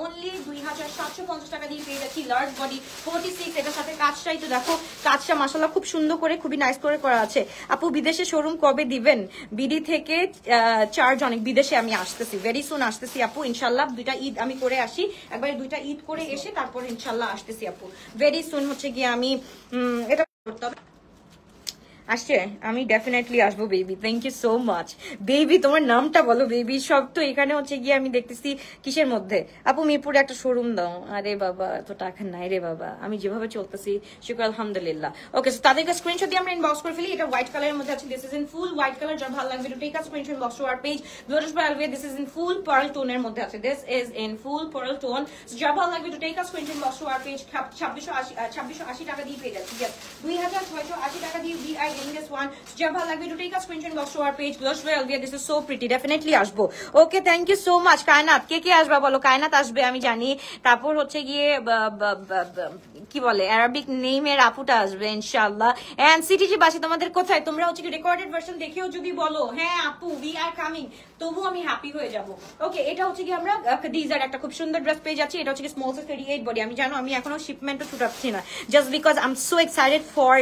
অনলি 2750 টাকা দিয়ে পেয়ে যাচ্ছি লার্জ বডি 46। এটার সাথে কাজটাই তো দেখো, কাজটা মাশাআল্লাহ খুব সুন্দর সুন্দর করে খুবই নাইস করে করা আছে। আপু বিদেশে শোরুম কবে দিবেন? বিডি থেকে চার্জ অনেক, বিদেশে আমি আসতেছি, ভেরি সুন আসতেছি আপু ইনশাল্লাহ। 2টা ঈদ আমি করে আসি, একবারে 2টা ঈদ করে এসে তারপর ইনশাল্লাহ আসতেছি আপু, ভেরি সুন হচ্ছে গিয়ে আমি এটা করতে হবে। আসছে, আমি ডেফিনেটলি আসবো baby, thank you so much. Baby তোমার নামটা বলো বেবি, সব তো এখানে হচ্ছে গিয়ে আমি দেখতেছি কিসের মধ্যে। আপু মিরপুরে একটা শোরুম দাও। আরে বাবা এত টাকা নাই রে বাবা, আমি যেভাবে চলতেছি শুক্র আলহামদুলিল্লাহ। ওকে, সো তাদেরকে স্ক্রিনশট দিয়ে আমরা ইনবক্স করে ফেলি। এটা হোয়াইট কালারের মধ্যে আছে, this is in full white colour, যার ভালো লাগবে to take a screenshot box to our page glorious by Alvia. This is in full pearl টোনের মধ্যে আছে, this is in full pearl tone, যার ভালো লাগবে to take a screenshot box to our page. 2680 টাকা দিয়ে পেয়ে যাচ্ছি, 2680 টাকা দিয়ে we are getting this one. যার ভালো লাগবে to take a screenshot box to our page glorious by Alvia. This is so pretty, definitely আসবো। Okay, thank you so much. Kaynat, কে আসবা বলো? কায়নাত আসবে আমি জানি, তারপর হচ্ছে গিয়ে কি বলে অ্যারাবিক নেমের আপুটা আসবে ইনশাআল্লাহ। এন্ড সিটিজি বাসী তোমাদের কোথায়? তোমরা হচ্ছে কি রেকর্ডেড ভার্সন দেখেও যদি বলো হ্যাঁ আপু উই আর কামিং, তবু আমি হ্যাপি হয়ে যাব। ওকে, এটা হচ্ছে কি আমরা খাদিজার একটা খুব সুন্দর ড্রেস পেয়ে যাচ্ছি। এটা হচ্ছে কি স্মল সাইজ 38 বডি। আমি জানো আমি এখনো শিপমেন্টও ছুটাচ্ছি না, just because I am so excited for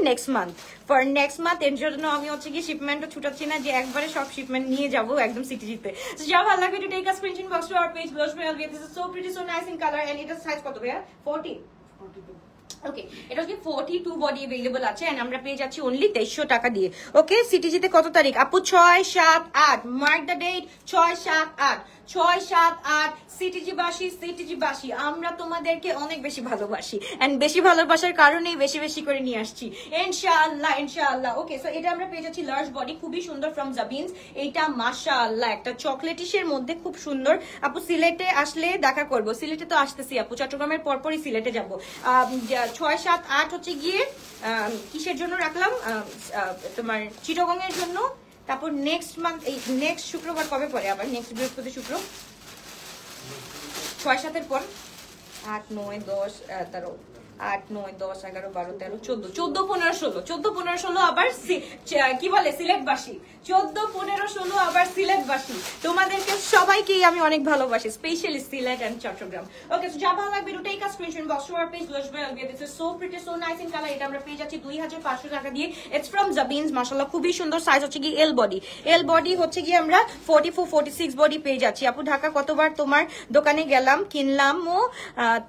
next month. এর জন্য আমি হচ্ছে কি শিপমেন্টও ছুটাচ্ছি না যে একবারে সব শিপমেন্ট নিয়ে যাবো একদম সিটিজিতে। সো যা ভালো লাগে to take a screenshot box to our page glorious by Alvia. This is so pretty, so nice in colour and এটা সাইজ কত ভাইয়া? 40। ওকে, এটা হচ্ছে 42 বডি अवेलेबल আছে এন্ড আমরা পেয়ে যাচ্ছি অনলি 2300 টাকা দিয়ে। ওকে, সিটিজিতে কত তারিখ আপু? 6-7-8, মার্ক দ্য ডেট, 6-7-8 সিটিজি বাসী আমরা তোমাদেরকে অনেক বেশি ভালোবাসি এন্ড বেশি ভালোবাসার কারণেই বেশি বেশি করে নিয়ে আসছি ইনশাআল্লাহ। ওকে, সো এটা আমরা পেয়ে যাচ্ছি লার্জ বডি, খুবই সুন্দর ফ্রম জাবিনস। এইটা মাশাআল্লাহ একটা চকলেটিশের মধ্যে খুব সুন্দর। আপু সিলেটে আসলে দেখা করব। সিলেটে তো আসতেছি আপু, চট্টগ্রামের পরপরই সিলেটে যাব। 6-7-8 হচ্ছে গিয়ে কিসের জন্য রাখলাম? তোমার চিটাগং এর জন্য। তারপর নেক্সট মান্থ, এই নেক্সট শুক্রবার কবে পরে আবার? নেক্সট বৃহস্পতি শুক্র, 6-7 পর 8-9-10 13 8-9-10-11-12-13 14 14-15-16 আবার কি বলে সিলেটবাসী, 14-15-16 আবার সিলেটবাসী। তোমাদেরকে সবাইকে আমি অনেক ভালোবাসি, specially Sylhet and Chittagong. Okay, so যা ভালো লাগবে to take a screenshot box to our page glorious by Alvia. This is so pretty, so nice in colour. এটা আমরা পেয়ে যাচ্ছি 2500 টাকা দিয়ে। ইটস ফ্রম জাবিনস, মাশাআল্লাহ খুবই সুন্দর। সাইজ হচ্ছে কি এল বডি হচ্ছে কি আমরা 44-46 বডি পেয়ে যাচ্ছি। আপু ঢাকা কতবার তোমার দোকানে গেলাম, কিনলাম ও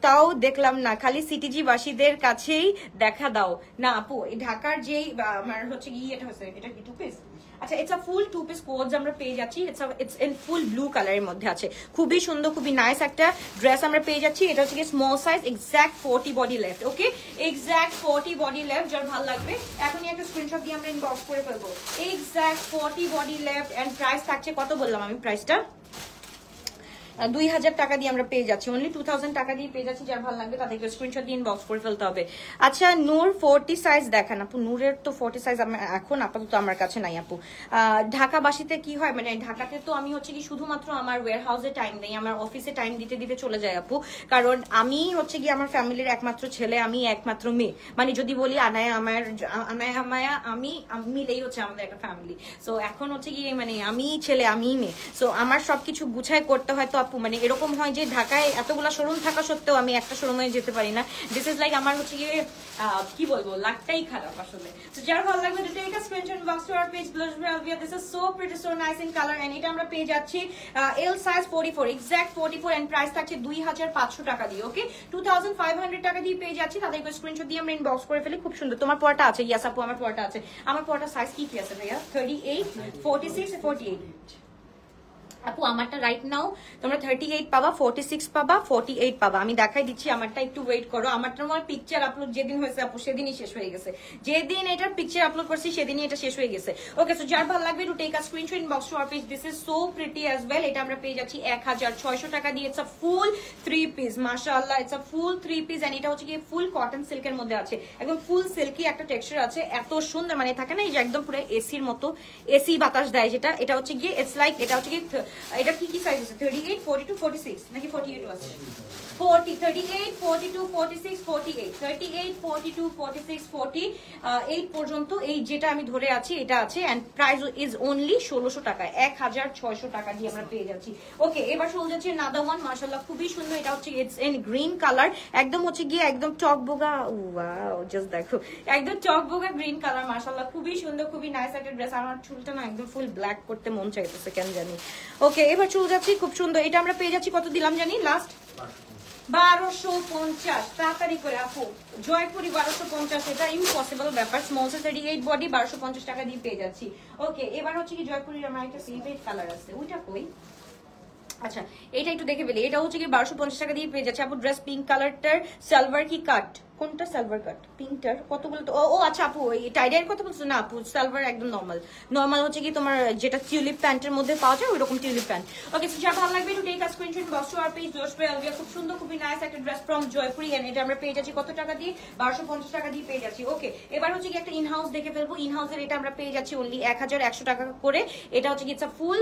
তাও দেখলাম না, খালি সিটিজি বাসীদের কাছেই দেখা দাও না আপু। এই ঢাকার যেই আমার হচ্ছে কি এটা হচ্ছে, এটা কি 2 পিস? আচ্ছা, it's a full 2 piece codes আমরা পেয়ে যাচ্ছি। ইটস ইন ফুল ব্লু কালারের মধ্যে আছে, খুবই সুন্দর খুবই নাইস একটা ড্রেস আমরা পেয়ে যাচ্ছি। এটা হচ্ছে কি small size, exact 40 body left. Okay, exact 40 body left, যার ভালো লাগবে এখনই একটা স্ক্রিনশট দিয়ে আমরা ইনবক্স করে ফেলবো। Exact 40 body left and price থাকছে কত বললাম আমি প্রাইসটা? 2000 টাকা দিয়ে আমরা পেয়ে যাচ্ছি, অনলি 2000 টাকা দিয়ে পেয়ে যাচ্ছি। যার ভালো লাগবে তাদেরকে স্ক্রিনশট দিয়ে ইনবক্স করে ফেলতে হবে। আচ্ছা, নূর 40 সাইজ দেখান আপু। নূরের তো 40 সাইজ এখন আপাতত আমার কাছে নাই আপু। ঢাকাবাসীতে কি হয়, মানে ঢাকাতে তো আমি হচ্ছে কি শুধুমাত্র আমার ওয়্যার হাউসে টাইম নেই, আমার অফিসে টাইম দিতে দিতে চলে যায় আপু। কারণ আমি হচ্ছে কি আমার ফ্যামিলির একমাত্র ছেলে, আমি একমাত্র মেয়ে, মানে যদি বলি আনায়া আমায়া আমি মিলেই হচ্ছে আমাদের একটা ফ্যামিলি। সো এখন হচ্ছে কি মানে আমি ছেলে আমি মেয়ে, সো আমার সবকিছু গুছাই করতে হয়। তো আপু মানে এরকম হয় যে ঢাকায় এতগুলা শোরুম থাকা সত্ত্বেও আমি একটা শোরুমে যেতে পারি না। দিস ইজ লাইক আমার হচ্ছে গিয়ে কি বলবো, লাকটাই খারাপ আসলে। তো যার ভালো লাগবে to take a screenshot box to our page glorious by Alvia. This is so pretty, so nice in colour and এটা আমরা পেয়ে যাচ্ছি L size 44, exact 44 and price থাকছে 2500 টাকা দিয়ে। ওকে, 2500 টাকা দিয়ে পেয়ে যাচ্ছি। তাদেরকে স্ক্রিনশট দিয়ে আমরা ইনবক্স করে ফেলি। খুব সুন্দর। তোমার পড়াটা আছে? ইয়েস আপু আমার পড়াটা আছে। আমার পড়াটা সাইজ কি কি আছে ভাইয়া? 38, 46, 48 আপু। আমারটা রাইট নাও তোমরা 38 পাবা, 46 পাবা, 48 পাবা। আমি দেখাই দিচ্ছি আমারটা, একটু ওয়েট করো। আমারটা আমার পিকচার আপলোড যেদিন হয়েছে আপু সেদিনই শেষ হয়ে গেছে, যেদিন এটার পিকচার আপলোড করছি সেদিনই এটা শেষ হয়ে গেছে। ওকে, সো যার ভালো লাগবে to take a screenshot inbox to our page. This is so pretty as well. এটা আমরা পেয়ে যাচ্ছি 1600 টাকা দিয়ে। ইটস আ ফুল 3 পিস, মাশাআল্লাহ it's a full 3 piece and এটা হচ্ছে কি ফুল কটন সিল্কের মধ্যে আছে, একদম ফুল সিল্কি একটা টেক্সচার আছে, এত সুন্দর মানে থাকে না এই যে একদম পুরো এসির মতো, এসি বাতাস দেয় যেটা, এটা হচ্ছে গিয়ে ইটস লাইক এটা হচ্ছে কি এটা কি কি সাইজ আছে? 38, 42, 46 নাকি 48 আছে? 40, 38, 42, 46, 48, 38, 42, 46, 48 পর্যন্ত এই যেটা আমি ধরে আছি এটা আছে, এন্ড প্রাইস ইজ অনলি 1600 টাকা, 1600 টাকা দিয়ে আমরা পেয়ে যাচ্ছি। ওকে, এবার চলে যাচ্ছে নাদার ওয়ান, মাশাআল্লাহ খুবই সুন্দর। এটা হচ্ছে ইটস ইন গ্রিন কালার, একদম হচ্ছে গিয়ে একদম টকবোগা, ওয়াও জাস্ট দেখো একদম টকবোগা গ্রিন কালার, মাশাআল্লাহ খুবই সুন্দর, খুবই নাইস একটা ড্রেস। আমার চুলটা না একদম ফুল ব্ল্যাক করতে মন চাইতেছে কেন জানি। ওকে, এবার চলে যাচ্ছি, খুব সুন্দর। এটা আমরা পেয়ে যাচ্ছি কত দিলাম জানি লাস্ট? 1250। তাড়াতাড়ি করে আপু, জয়পুরি 1250, এটা ইম্পসিবল ব্যাপার। স্মল সাইজ 38 বডি 1250 টাকা দিয়ে পেয়ে যাচ্ছি। ওকে, এবার হচ্ছে কি জয়পুরির আমার একটা ফেভারিট কালার আছে, ওইটা কই? আচ্ছা, এটা একটু দেখে ফেলি। এটা হচ্ছে কি 1250 টাকা দিয়ে পেয়ে যাচ্ছে আপু। ড্রেস পিঙ্ক কালারটার, সালোয়ার কি কাট, কোনটা সালোয়ার কাট? পিঙ্কটার কতগুলো তো, ও আচ্ছা আপু এই টাইডার কথা বলছো না আপু, সালোয়ার একদম নরমাল হচ্ছে কি তোমার যেটা টিউলিপ প্যান্টের মধ্যে পাওয়া যায় ওইরকম টিউলিপ প্যান্ট। ওকে, যা ভালো লাগবে একটু take a screenshot, box to our page জোশপ্রে আলভিয়া। খুব সুন্দর, খুবই নাইস একটা ড্রেস ফ্রম জয়পুরি, এন্ড এটা আমরা পেয়ে যাচ্ছি কত টাকা দিয়ে? 1250 টাকা দিয়ে পেয়ে যাচ্ছি। ওকে, এবার হচ্ছে কি একটা ইনহাউস দেখে ফেলবো। ইনহাউসের এটা আমরা পেয়ে যাচ্ছি অনলি 1100 টাকা করে। এটা হচ্ছে কি it's a full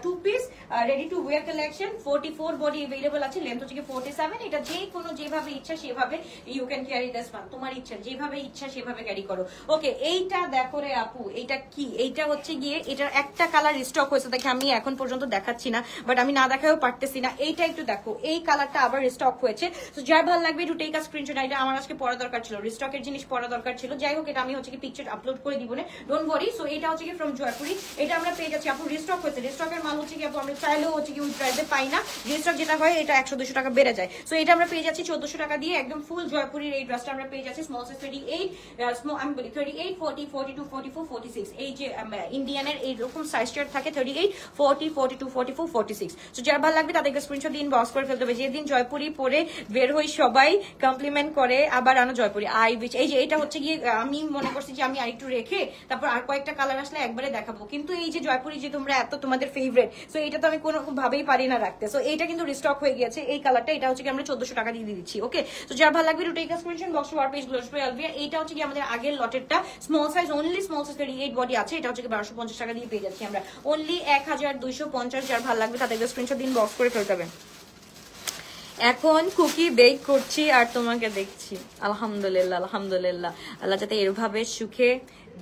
2 piece ready to wear collection, 44 body available আছে, লেন্থ হচ্ছে কি 47। এটা যে কোনো যেভাবে ইচ্ছা সেভাবে you can carry this one, তোমার ইচ্ছা যেভাবে ইচ্ছা সেভাবে ক্যারি করো। ওকে, এইটা দেখো রে আপু, এইটা কি? এইটা হচ্ছে গিয়ে এটার একটা কালার স্টক হয়েছে, দেখে আমি এখন পর্যন্ত দেখাচ্ছি না, বাট আমি না দেখাও পারতেছি না। এইটা একটু দেখো, এই কালারটা আবার স্টক হয়েছে। তো যার ভালো লাগবে একটু টেক আ স্ক্রিনশট। এটা আমার আজকে পড়া দরকার ছিল, রিস্টকের জিনিস পড়া দরকার ছিল। যাই হোক, এটা আমি হচ্ছে কি পিকচার আপলোড করে দিব না, ডোন্ট ওয়ারি। সো এটা হচ্ছে কি ফ্রম জয়পুরি, এটা আমরা পেয়ে যাচ্ছি আপু। রিস্টক হয়েছে, রিস্টকের মাল হচ্ছে কি আপু আমরা চাইলেও হচ্ছে কি ওই প্রাইসে পাই না। রিস্টক যেটা হয় এটা 100-200 টাকা বেড়ে যায়। সো এটা আমরা পেয়ে যাচ্ছি 1400 টাকা দিয়ে, একদম ফুল জয়পুরির এই ড্রেসটা আমরা পেয়ে যাচ্ছি। স্মল সাইজ 38, আমি বলি 38, 40, 42, 44, 46, এই যে ইন্ডিয়ানের এইরকম সাইজ চার্ট থাকে 38, 40, 42, 44, 46। সো যার ভালো লাগবে তাদেরকে স্ক্রিনশট দিন, বক্স করে ফেলতে হবে। যেদিন জয়পুরি পরে বের হই সবাই কমপ্লিমেন্ট করে আবার আনো জয়পুরি আই উইচ। এই যে এটা হচ্ছে গিয়ে আমি মনে করছি যে আমি আরেকটু রেখে তারপর আর কয়েকটা কালার আসলে একবারে দেখাবো, কিন্তু এই যে জয়পুরি যে তোমরা এত তোমাদের ফেভারিট, সো এটা তো আমি কোনো ভাবেই পারি না রাখতে। সো এইটা কিন্তু রিস্টক হয়ে গিয়েছে এই কালারটা, এটা হচ্ছে কি আমরা 1400 টাকা দিয়ে দিচ্ছি। ওকে, তো যার ভালো লাগবে take a screenshot, box to our page জোশপ্রে আলভিয়া। এইটা হচ্ছে কি আমাদের আগের লটেরটা, small size only, small size 38 body আছে। এটা হচ্ছে কি 1250 টাকা দিয়ে পেয়ে যাচ্ছি আমরা অনলি 1250। যার ভালো লাগবে তাদেরকে স্ক্রিনশট দিন, বক্স করে ফেলতে হবে। এখন কুকি বেক করছি আর তোমাকে দেখছি। আলহামদুলিল্লাহ, আলহামদুলিল্লাহ, আল্লাহ যাতে এভাবে সুখে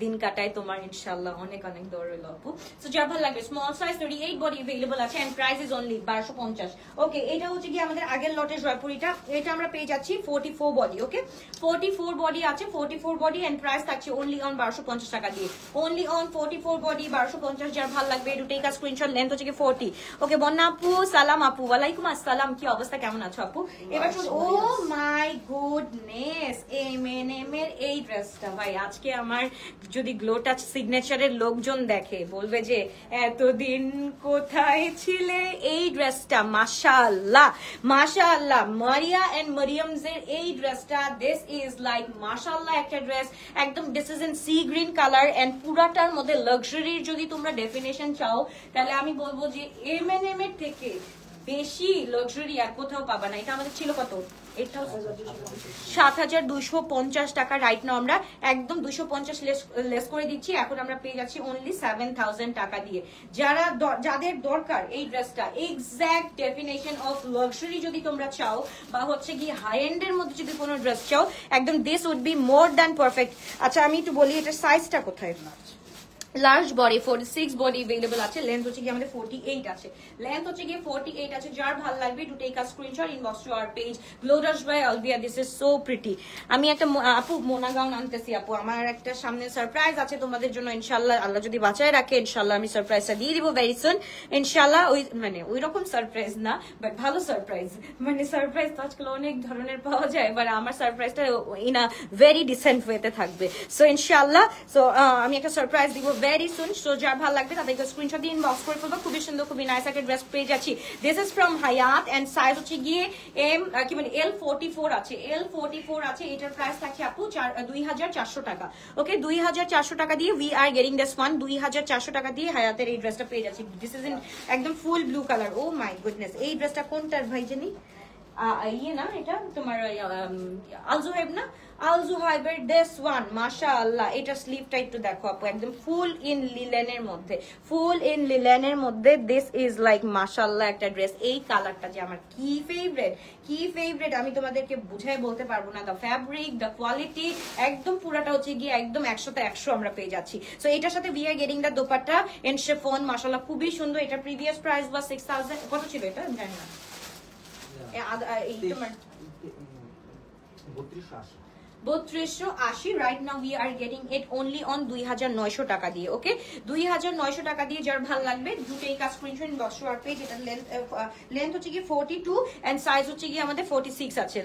দিন কাটায় তোমার, ইনশাআল্লাহ। অনেক অনেক দৌড় রইল আপু। সো যার ভালো লাগবে স্মল সাইজ 38 বডি अवेलेबल আছে, এন্ড প্রাইস ইজ অনলি 1250। ওকে, এটা হচ্ছে কি আমাদের আগের লটের জয়পুরিটা, এটা আমরা পেয়ে যাচ্ছি 44 বডি। ওকে, 44 বডি আছে, 44 বডি, এন্ড প্রাইস থাকছে অনলি অন 1250 টাকা দিয়ে, অনলি অন 44 বডি 1250। যার ভালো লাগবে একটু টেক আ স্ক্রিনশট, লেন্থ হচ্ছে কি 40। ওকে, বন্যা আপু সালাম আপু, ওয়ালাইকুম আসসালাম, কি অবস্থা, কেমন আছো আপু? এবার ও মাই গুডনেস, এমএনএম এর এই ড্রেসটা ভাই, আজকে আমার যদি গ্লো টাচ সিগনেচারের লোকজন দেখে বলবে যে এতদিন কোথায় ছিলে। এই ড্রেসটা মাশাআল্লাহ, মাশাআল্লাহ, মারিয়া এন্ড মারিয়ামস এর এই ড্রেসটা, দিস ইজ লাইক মাশাআল্লাহ একটা ড্রেস, একদম this is in sea green colour, and পুরাটার মধ্যে লাক্সারির যদি তোমরা ডেফিনেশন চাও তাহলে আমি বলবো যে এমএনএম এর থেকে বেশি লাক্সারি আর কোথাও পাবা না। এটা আমাদের ছিল কত? 7250 টাকা। রাইট নাও আমরা একদম 250 লেস করে দিচ্ছি, এখন আমরা পেয়ে যাচ্ছি অনলি 7000 টাকা দিয়ে। যাদের দরকার এই ড্রেসটা এক্সাক্ট ডেফিনেশন অফ লাক্সারি যদি তোমরা চাও, বা হচ্ছে কি হাই এন্ড এর মধ্যে যদি কোনো ড্রেস চাও, একদম this would be more than perfect. আচ্ছা, আমি একটু বলি এটার সাইজটা কোথায়। লার্জ বডি 46 বডি अवेलेबल আছে, লেন্থ হচ্ছে কি আমাদের 48 আছে, লেন্থ হচ্ছে কি 48 আছে। যার ভালো লাগবে to take a screenshot, inbox to our page গ্লোডাস by Alvia. This is so pretty. আমি একটা আপু মোনা গাউন আনতেছি আপু, আমার একটা সামনে সারপ্রাইজ আছে তোমাদের জন্য, ইনশাআল্লাহ আল্লাহ যদি বাঁচায় রাখে, ইনশাআল্লাহ আমি সারপ্রাইজটা দিয়ে দিব ভেরি সুন, ইনশাআল্লাহ। ওই মানে ওই রকম সারপ্রাইজ না, বাট ভালো সারপ্রাইজ। মানে সারপ্রাইজ তো আজকাল অনেক ধরনের পাওয়া যায়, বাট আমার সারপ্রাইজটা ইন আ ভেরি ডিসেন্ট ওয়েতে থাকবে। সো ইনশাআল্লাহ, সো আমি একটা সারপ্রাইজ দিব ভেরি সুন। সো যার ভালো লাগবে তাদেরকে স্ক্রিনশট দিয়ে ইনবক্স করে ফেলবো। খুবই সুন্দর, খুবই নাইস একটা ড্রেস পেয়ে যাচ্ছি। দিস ইজ ফ্রম হায়াত, এন্ড সাইজ হচ্ছে গিয়ে কি মানে L44 আছে, L44 আছে। এটার প্রাইস থাকছে আপু 2400 টাকা। ওকে, 2400 টাকা দিয়ে we are getting this one. 2400 টাকা দিয়ে হায়াতের এই ড্রেসটা পেয়ে যাচ্ছি। দিস ইজ ইন একদম full blue colour. Oh my goodness, এই ড্রেসটা কোনটার ভাই জানি? ইয়ে না, এটা তোমার আলজুহাইব না, আলজুহাইবের দিস ওয়ান মাশাআল্লাহ। এটা স্লিভটা একটু দেখো আপু, একদম ফুল ইন লিলেনের মধ্যে, ফুল ইন লিলেনের মধ্যে। দিস ইজ লাইক মাশাআল্লাহ একটা ড্রেস। এই কালারটা যে আমার কি ফেভারিট, কি ফেভারিট আমি তোমাদেরকে বুঝাই বলতে পারবো না। দ্য ফ্যাব্রিক, দ্য কোয়ালিটি, একদম পুরাটা হচ্ছে গিয়ে একদম 100তে 100 আমরা পেয়ে যাচ্ছি। সো এটার সাথে we are getting the dupatta and chiffon, মাশাআল্লাহ খুবই সুন্দর। এটা প্রিভিয়াস প্রাইস বা 6000 কত ছিল এটা জানি না, এই তোমার 3280। Right now we are getting it only on 2900 টাকা দিয়ে। ওকে 2900 টাকা দিয়ে যার ভালো লাগবে দুটেই কাজ screenshot inbox to our page. এটা লেন্থ হচ্ছে কি 42 এন্ড সাইজ হচ্ছে কি আমাদের 46 আছে,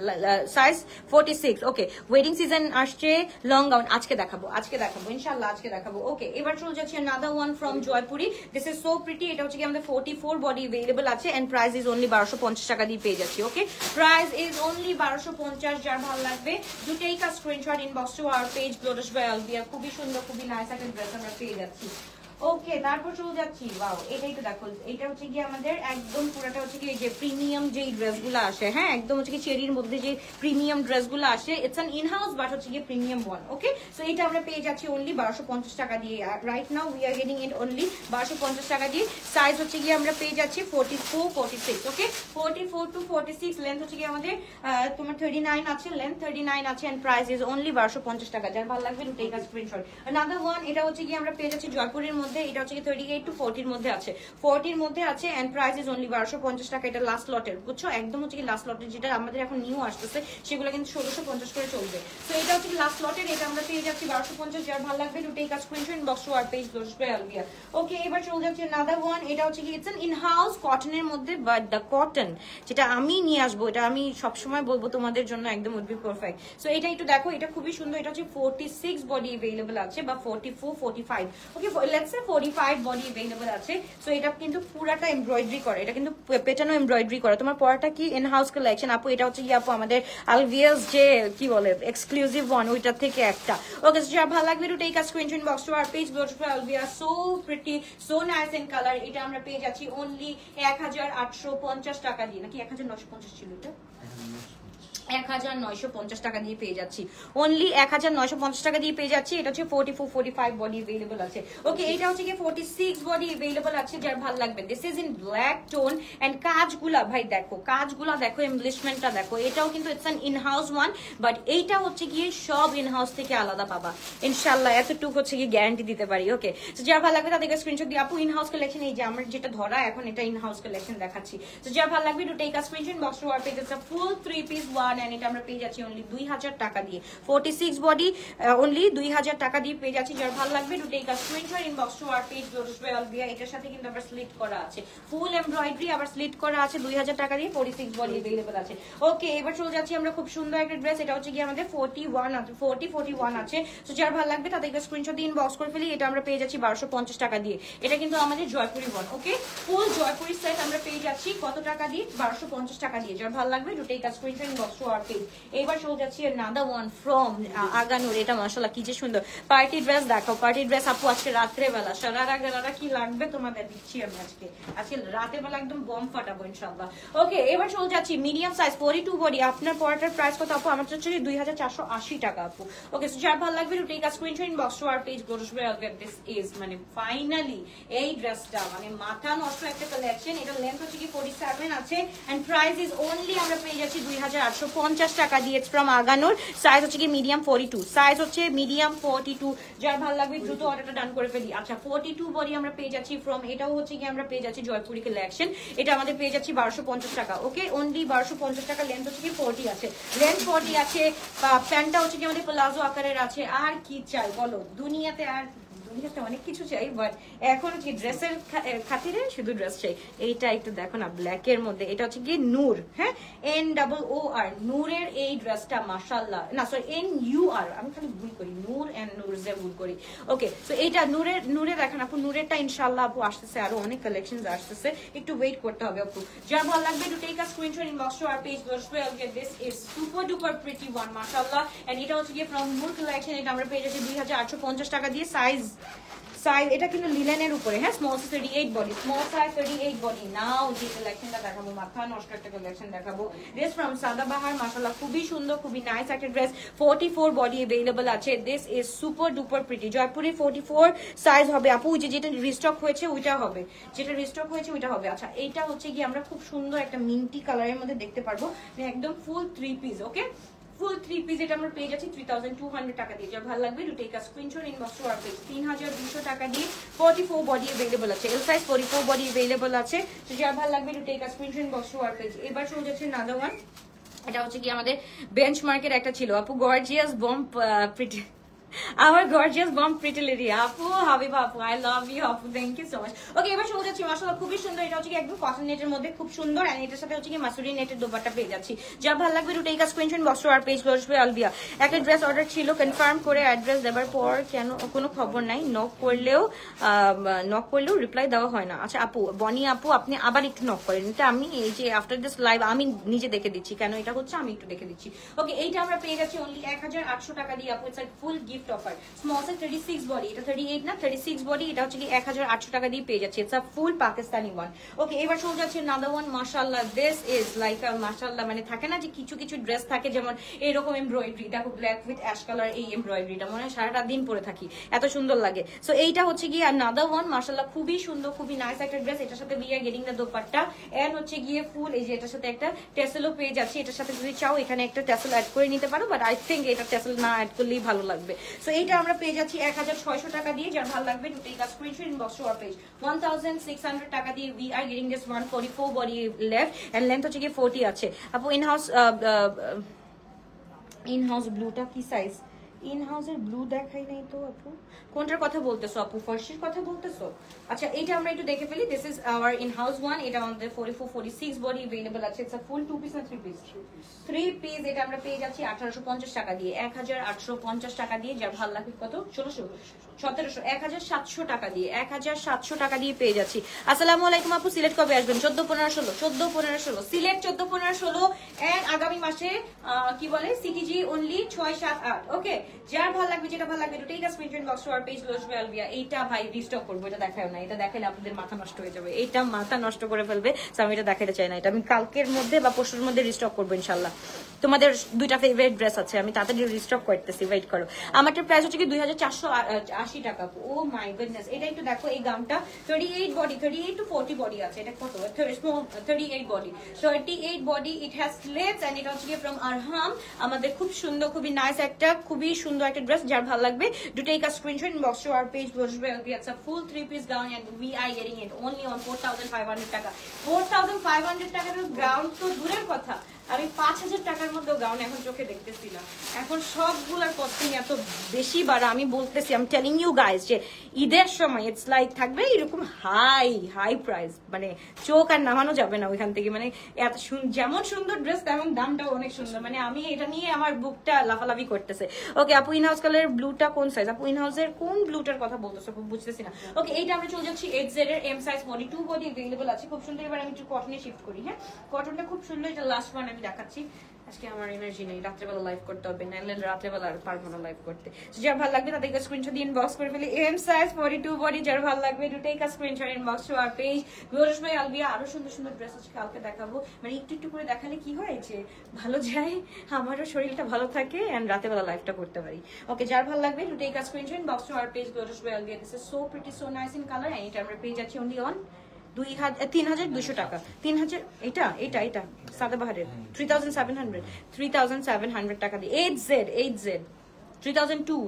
সাইজ 46। ওকে ওয়েডিং সিজন আসছে, লং গাউন আজকে দেখাবো, আজকে দেখাবো ইনশাআল্লাহ, আজকে দেখাবো। ওকে এবার চলে যাচ্ছে another one from Jaipuri. This is so pretty. এটা হচ্ছে কি আমাদের 44 বডি अवेलेबल আছে এন্ড প্রাইস ইজ অনলি 1250 টাকা দিয়ে পেয়ে যাচ্ছি। Okay price is only 1250। যার ভালো লাগবে দুটেই screenshot inbox to our page ব্লোটাস বাই আলভিয়া। খুবই সুন্দর, খুবই নাইস একটা ড্রেস আমরা পেয়ে যাচ্ছি। ওকে তারপর চলে যাচ্ছি, ওয়াও এটাই তো দেখো, এটা হচ্ছে কি আমাদের একদম পুরোটা হচ্ছে কি যে প্রিমিয়াম যেই ড্রেসগুলো আসে, হ্যাঁ একদম হচ্ছে কি চেরির মধ্যে যে প্রিমিয়াম ড্রেসগুলো আসে, it's an in house but হচ্ছে কি প্রিমিয়াম ওয়ান। ওকে সো এটা আমরা পেয়ে যাচ্ছি অনলি 1250 টাকা দিয়ে। Right now we are getting it only 1250 টাকা দিয়ে। সাইজ হচ্ছে কি আমরা পেয়ে যাচ্ছি 44 46। ওকে 44 টু 46। লেন্থ হচ্ছে কি আমাদের তোমার 39 আছে, লেন্থ 39 আছে এন্ড প্রাইস ইজ অনলি 1250 টাকা। যার ভালো লাগবে take a screenshot. another one এটা হচ্ছে কি আমরা পেয়ে যাচ্ছি জয়পুরের মধ্যে। এটা হচ্ছে কি 38 টু 40 এর মধ্যে আছে, 40 এর মধ্যে আছে এন্ড প্রাইস ইজ অনলি 1250 টাকা। এটা লাস্ট লটের, বুঝছো, একদম হচ্ছে কি লাস্ট লটের, যেটা আমাদের এখন নিউ আসতেছে সেগুলো কিন্তু 1650 করে চলবে। তো এটা হচ্ছে কি লাস্ট লটের, এটা আমরা পেয়ে যাচ্ছি 1250। যার ভালো লাগবে to take a screenshot inbox to our page ব্লোটাস বাই আলভিয়া। ওকে এবার চলে যাচ্ছে another one। এটা হচ্ছে কি ইটস অ্যান ইন হাউস কটনের মধ্যে, বাট দ্য কটন যেটা আমি নিয়ে আসবো এটা আমি সবসময় বলবো তোমাদের জন্য একদম উড বি পারফেক্ট। সো এটা একটু দেখো, এটা খুবই সুন্দর। এটা হচ্ছে 46 বডি अवेलेबल আছে বা 44 45। Okay let's say 45 body available আছে। সো এটা কিন্তু পুরাটা এমব্রয়ডারি করা, এটা কিন্তু পেটানো এমব্রয়ডারি করা। তোমার পরাটা কি ইন হাউস কালেকশন আপু, এটা হচ্ছে কি আপু আমাদের আলভিয়াস যে কি বলে এক্সক্লুসিভ ওয়ান, ওইটা থেকে একটা। ওকে সো যার ভালো লাগবে to take a screenshot inbox to our page ব্লোটাস by Alvia. So pretty, so nice in colour. এটা আমরা পেয়ে যাচ্ছি অনলি 1850 টাকা দিয়ে, নাকি 1950 ছিল এটা, 1950 টাকা দিয়ে পেয়ে যাচ্ছি, অনলি 1950 টাকা দিয়ে পেয়ে যাচ্ছি। এটা হচ্ছে 44 45 বডি अवेलेबल আছে। ওকে এটা হচ্ছে কি 46 বডি अवेलेबल আছে। যার ভালো লাগবে this is in black tone and কাজগুলা ভাই দেখো, কাজগুলা দেখো, এমব্লিশমেন্টটা দেখো। এটাও কিন্তু it's an in house one, but এইটা হচ্ছে গিয়ে সব ইন হাউস থেকে আলাদা পাবা ইনশাআল্লাহ, এতটুকু হচ্ছে কি গ্যারান্টি দিতে পারি। ওকে তো যার ভালো লাগবে তাদেরকে স্ক্রিনশট দিয়ে আপু ইন হাউস কালেকশন, এই যে আমরা যেটা ধরা এখন এটা ইন হাউস কালেকশন দেখাচ্ছি। তো যার ভালো লাগবে to take a screenshot box to our page. It's a full 3 piece one and এটা আমরা পেয়ে যাচ্ছি অনলি 2000 টাকা দিয়ে। 46 বডি অনলি 2000 টাকা দিয়ে পেয়ে যাচ্ছি। যার ভালো লাগবে to take a screenshot inbox to our page ব্লোটাস বাই আলভিয়া। এটার সাথে কিন্তু আবার স্লিট করা আছে, ফুল এমব্রয়ডারি আবার স্লিট করা আছে। 2000 টাকা দিয়ে 46 বডি अवेलेबल আছে। ওকে এবার চলে যাচ্ছি আমরা খুব সুন্দর একটা ড্রেস। এটা হচ্ছে কি আমাদের 41 আছে, 41 আছে। তো যার ভালো লাগবে তাদেরকে স্ক্রিনশট দিয়ে ইনবক্স করে ফেলি। এটা আমরা পেয়ে যাচ্ছি 1250 টাকা দিয়ে। এটা কিন্তু আমাদের জয়পুরি ওয়ান। ওকে ফুল জয়পুরি সেট আমরা পেয়ে যাচ্ছি কত টাকা দিয়ে, 1250 টাকা দিয়ে। যার ভালো লাগবে to take a screenshot inbox to our page. এবার চলে যাচ্ছি another one from আগানুর। এটা মাশাআল্লাহ কি যে সুন্দর পার্টি ড্রেস। দেখো পার্টি ড্রেস আপু আজকে রাত্রে বেলা সারারা গালারা কি লাগবে তোমাদের দিচ্ছি আমি আজকে, আজকে রাতের বেলা একদম বম ফাটাবো ইনশাআল্লাহ। ওকে এবার চলে যাচ্ছি মিডিয়াম সাইজ 42 বডি। আপনার পরাটার প্রাইস কত আপু? আমার হচ্ছে 2480 টাকা আপু। ওকে সো যার ভালো লাগবে to take a screenshot inbox to our page ব্লোটাস বাই আলভিয়া। দিস ইজ মানে ফাইনালি এই ড্রেসটা মানে মাথা নষ্ট একটা কালেকশন। এটা লেন্থ হচ্ছে কি 47 আছে এন্ড প্রাইস ইজ অনলি আমরা পেয়ে যাচ্ছি 2850 টাকা দিয়ে। It's from Aganoor. সাইজ হচ্ছে কি মিডিয়াম 42, সাইজ হচ্ছে মিডিয়াম 42। যার ভালো লাগবে দ্রুত অর্ডারটা ডান করে ফেলি। আচ্ছা 42 বডি আমরা পেয়ে যাচ্ছি ফ্রম, এটাও হচ্ছে কি আমরা পেয়ে যাচ্ছি জয়পুরি কালেকশন। এটা আমাদের পেয়ে যাচ্ছি 1250 টাকা। ওকে অনলি 1250 টাকা। লেন্থ হচ্ছে কি 40 আছে, লেন্থ 40 আছে। প্যান্টটা হচ্ছে কি আমাদের প্লাজো আকারের আছে। আর কি চাই বলো দুনিয়াতে, আর অনেক কিছু চাই, বাট এখন কি ড্রেসের খাতিরে শুধু ড্রেস চাই। এইটা একটু দেখো না ব্ল্যাক এর মধ্যে, এটা হচ্ছে কি নূর, হ্যাঁ NOOR নূরের এই ড্রেসটা মাশাআল্লাহ, না সরি NUR, আমি খালি ভুল করি, নূর এন্ড নূরজে ভুল করি। ওকে সো এইটা নূরে দেখেন আপু, নূরেরটা ইনশাআল্লাহ আপু আসতেছে, আরো অনেক কালেকশনস আসতেছে, একটু ওয়েট করতে হবে আপু। যার ভালো লাগবে to take a screenshot inbox to our page ব্লোটাস by Alvia. This is super duper pretty one মাশাআল্লাহ। এন্ড এটা হচ্ছে কি ফ্রম নূর কালেকশন। এটা আমরা পেয়ে যাচ্ছি 2850 টাকা দিয়ে। সাইজ, এটা কিন্তু লিলেনের উপরে, হ্যাঁ, small size 38 body, small size 38 body. Now যে কালেকশনটা দেখাবো, মাথা নষ্ট একটা কালেকশন দেখাবো, ড্রেস ফ্রম সাদাবাহার, মাশাআল্লাহ খুবই সুন্দর, খুবই নাইস একটা ড্রেস। 44 বডি अवेलेबल আছে। This is super duper pretty. জয়পুরে 44 সাইজ হবে আপু, যেটা রিস্টক হয়েছে ওইটা হবে, যেটা রিস্টক হয়েছে ওইটা হবে। আচ্ছা, এইটা হচ্ছে কি আমরা খুব সুন্দর একটা মিন্টি কালারের মধ্যে দেখতে পারবো, একদম ফুল 3 পিস। ওকে, ফুল 3 পিস, এটা আমরা পেয়ে যাচ্ছি 3200 টাকা দিয়ে। যার ভালো লাগবে to take a screenshot, inbox to our page. 3200 টাকা দিয়ে 44 বডি अवेलेबल আছে, এল সাইজ 44 বডি अवेलेबल আছে। তো যার ভালো লাগবে to take a screenshot, inbox to our page. এবার চলে যাচ্ছে নাদার ওয়ান, এটা হচ্ছে কি আমাদের বেঞ্চমার্কের একটা ছিল আপু, গর্জিয়াস বম প্রিটি, আমার গর্জিয়াস বম প্রিটি লেডি আপু, হাবিবা আপু, আই লাভ ইউ আপু, থ্যাংক ইউ সো মাচ। ওকে, এবার চলে যাচ্ছি, মাশাআল্লাহ খুবই সুন্দর, এটা হচ্ছে কি একদম কটন নেটের মধ্যে খুব সুন্দর, এন্ড এটার সাথে হচ্ছে কি মাসুরি নেটের দোপাট্টা পেয়ে যাচ্ছি। যা ভালো লাগবে to take a screenshot, box to our page, বসবে আলবিয়া। একটা ড্রেস অর্ডার ছিল, কনফার্ম করে অ্যাড্রেস দেওয়ার পর কেন কোনো খবর নাই, নক করলেও রিপ্লাই দেওয়া হয় না। আচ্ছা আপু, বনি আপু আপনি আবার একটু নক করেন, এটা আমি এই যে আফটার দিস লাইভ আমি নিজে দেখে দিচ্ছি কেন এটা হচ্ছে, আমি একটু দেখে দিচ্ছি। ওকে, এইটা আমরা পেয়ে যাচ্ছি অনলি 1800 টাকা দিয়ে আপু, it's full gift offer. Small size 36 body, এটা 38 না 36 বডি, এটা হচ্ছে কি 1800 টাকা দিয়ে পেয়ে যাচ্ছে, it's a full Pakistani one. Okay, এবার চলে যাচ্ছে নাদার ওয়ান, মাশাআল্লাহ দিস ইজ লাইক আ মাশাআল্লাহ, মানে থাকে না যে কিছু কিছু ড্রেস থাকে যেমন এরকম এমব্রয়ডারি, দেখো ব্ল্যাক উইথ অ্যাশ কালার, এই এমব্রয়ডারিটা মনে হয় সারাটা দিন পরে থাকি, এত সুন্দর লাগে। সো এইটা হচ্ছে কি নাদার ওয়ান, মাশাআল্লাহ খুবই সুন্দর, খুবই নাইস একটা ড্রেস। এটার সাথে we are getting the dupatta and হচ্ছে গিয়ে ফুল, এই যে এটার সাথে একটা টেসেলও পেয়ে যাচ্ছে। এটার সাথে যদি চাও এখানে একটা টেসেল অ্যাড করে নিতে পারো, বাট আই থিংক এটা টেসেল না অ্যাড করলেই ভালো লাগবে। সো এইটা আমরা পেয়ে যাচ্ছি 1600 টাকা দিয়ে। যার ভালো লাগবে to take a screenshot, inbox to our page. 1600 টাকা দিয়ে we are getting this 144 body left and length হচ্ছে কি 40 আছে আপু। ইনহাউস ব্লুটা কি সাইজ? ইনহাউসের ব্লু দেখাই নাই তো আপু, কোনটার কথা বলতেছো আপু? ফার্স্টের কথা বলতেছো? আচ্ছা, এটা আমরা একটু দেখে ফেলি। This is our in-house one, এটা আমাদের 44 46 বডি अवेलेबल আছে। ইটস আ ফুল 2 পিস না 3 পিস? 3 পিস। এটা আমরা পেয়ে যাচ্ছি 1850 টাকা দিয়ে, 1850 টাকা দিয়ে। যার ভালো লাগে কত, 1600 1700 1700 টাকা দিয়ে, 1700 টাকা দিয়ে পেয়ে যাচ্ছি। আসসালামু আলাইকুম আপু, সিলেট কবে আসবেন? 14 15 16 14 15 16 সিলেট, 14 15 16 এন্ড আগামী মাসে কি বলে সিটিজি অনলি 6 7 8। ওকে, যার ভালো লাগবে, যেটা ভালো লাগবে to take a screenshot, box to our page, লজবে আলবিয়া। এইটা ভাই রিস্টক করবো, এটা দেখাও না, এটা দেখাইলে আপনাদের মাথা নষ্ট হয়ে যাবে, এটা মাথা নষ্ট করে ফেলবে। সো আমি এটা দেখাতে চাই না, এটা আমি কালকের মধ্যে বা পরশুর মধ্যে রিস্টক করবো ইনশাআল্লাহ। তোমাদের দুইটা ফেভারিট ড্রেস আছে, আমি তাড়াতাড়ি রিস্টক করতেছি, ওয়েট করো। আমারটার প্রাইস হচ্ছে কি 2480 টাকা। ও মাই গুডনেস, এটা একটু দেখো, এই গাউনটা 38 বডি, 38 টু 40 বডি আছে। এটা কত? 38 body, 38 body. It has sleeves and এটা হচ্ছে কি ফ্রম আরহাম। আমাদের খুব সুন্দর, খুবই নাইস একটা, খুবই সুন্দর একটা ড্রেস। যার ভালো লাগবে do take a screenshot, inbox to our page, বসবে it's a full 3 piece gown and we are getting it only on 4500 টাকা। 4500 টাকার গাউন তো দূরের কথা, আমি 5000 টাকার মধ্যে গাউন এখন চোখে দেখতেছি না। এখন সবগুলার কস্টিং এত বেশি বাড়া, আমি বলতেছি, I am telling you guys যে ঈদের সময় ইটস লাইক থাকবে এরকম হাই প্রাইস, মানে চোখ আর নামানো যাবে না ওইখান থেকে। মানে এত যেমন সুন্দর ড্রেস তেমন দামটাও অনেক সুন্দর, মানে আমি এটা নিয়ে আমার বুকটা লাফালাফি করতেছে। ওকে আপু, ইনহাউস কালারের ব্লুটা কোন সাইজ? আপু ইনহাউসের কোন ব্লুটার কথা বলতেছো বুঝতেছি না। ওকে, এইটা আমরা চলে যাচ্ছি XZ এর M size body, 2 body available আছে, খুব সুন্দর। এবার আমি একটু কটনে শিফট করি। হ্যাঁ, কটনটা খুব সুন্দর, এটা লাস্ট ওয়ান আমি দেখাচ্ছি। আজকে আমার এনার্জি নেই, রাত্রেবেলা লাইভ করতে হবে, নাইলে রাত্রেবেলা আর পারবো না লাইভ করতে। যার ভালো লাগবে তাদেরকে স্ক্রিনশট দিয়ে ইনবক্স করে ফেলি। এম সাইজ 42 বডি, যার ভালো লাগবে to take a screenshot, inbox to our page. গোরস ভাই আলবিয়া, আরো সুন্দর সুন্দর ড্রেস আছে, কালকে দেখাবো। মানে একটু একটু করে দেখালে কি হয় যে ভালো যায়, আমারও শরীরটা ভালো থাকে এন্ড রাতেবেলা লাইভটা করতে পারি। ওকে, যার ভালো লাগবে to take a screenshot, inbox to our page, গোরস by Alvia. This is so pretty, so nice in colour and এটা আমরা পেয়ে যাচ্ছি অনলি অন 3200 টাকা। 3000 এটা সাদাবাহারের 3700 টাকা দিয়ে। 8Z 3002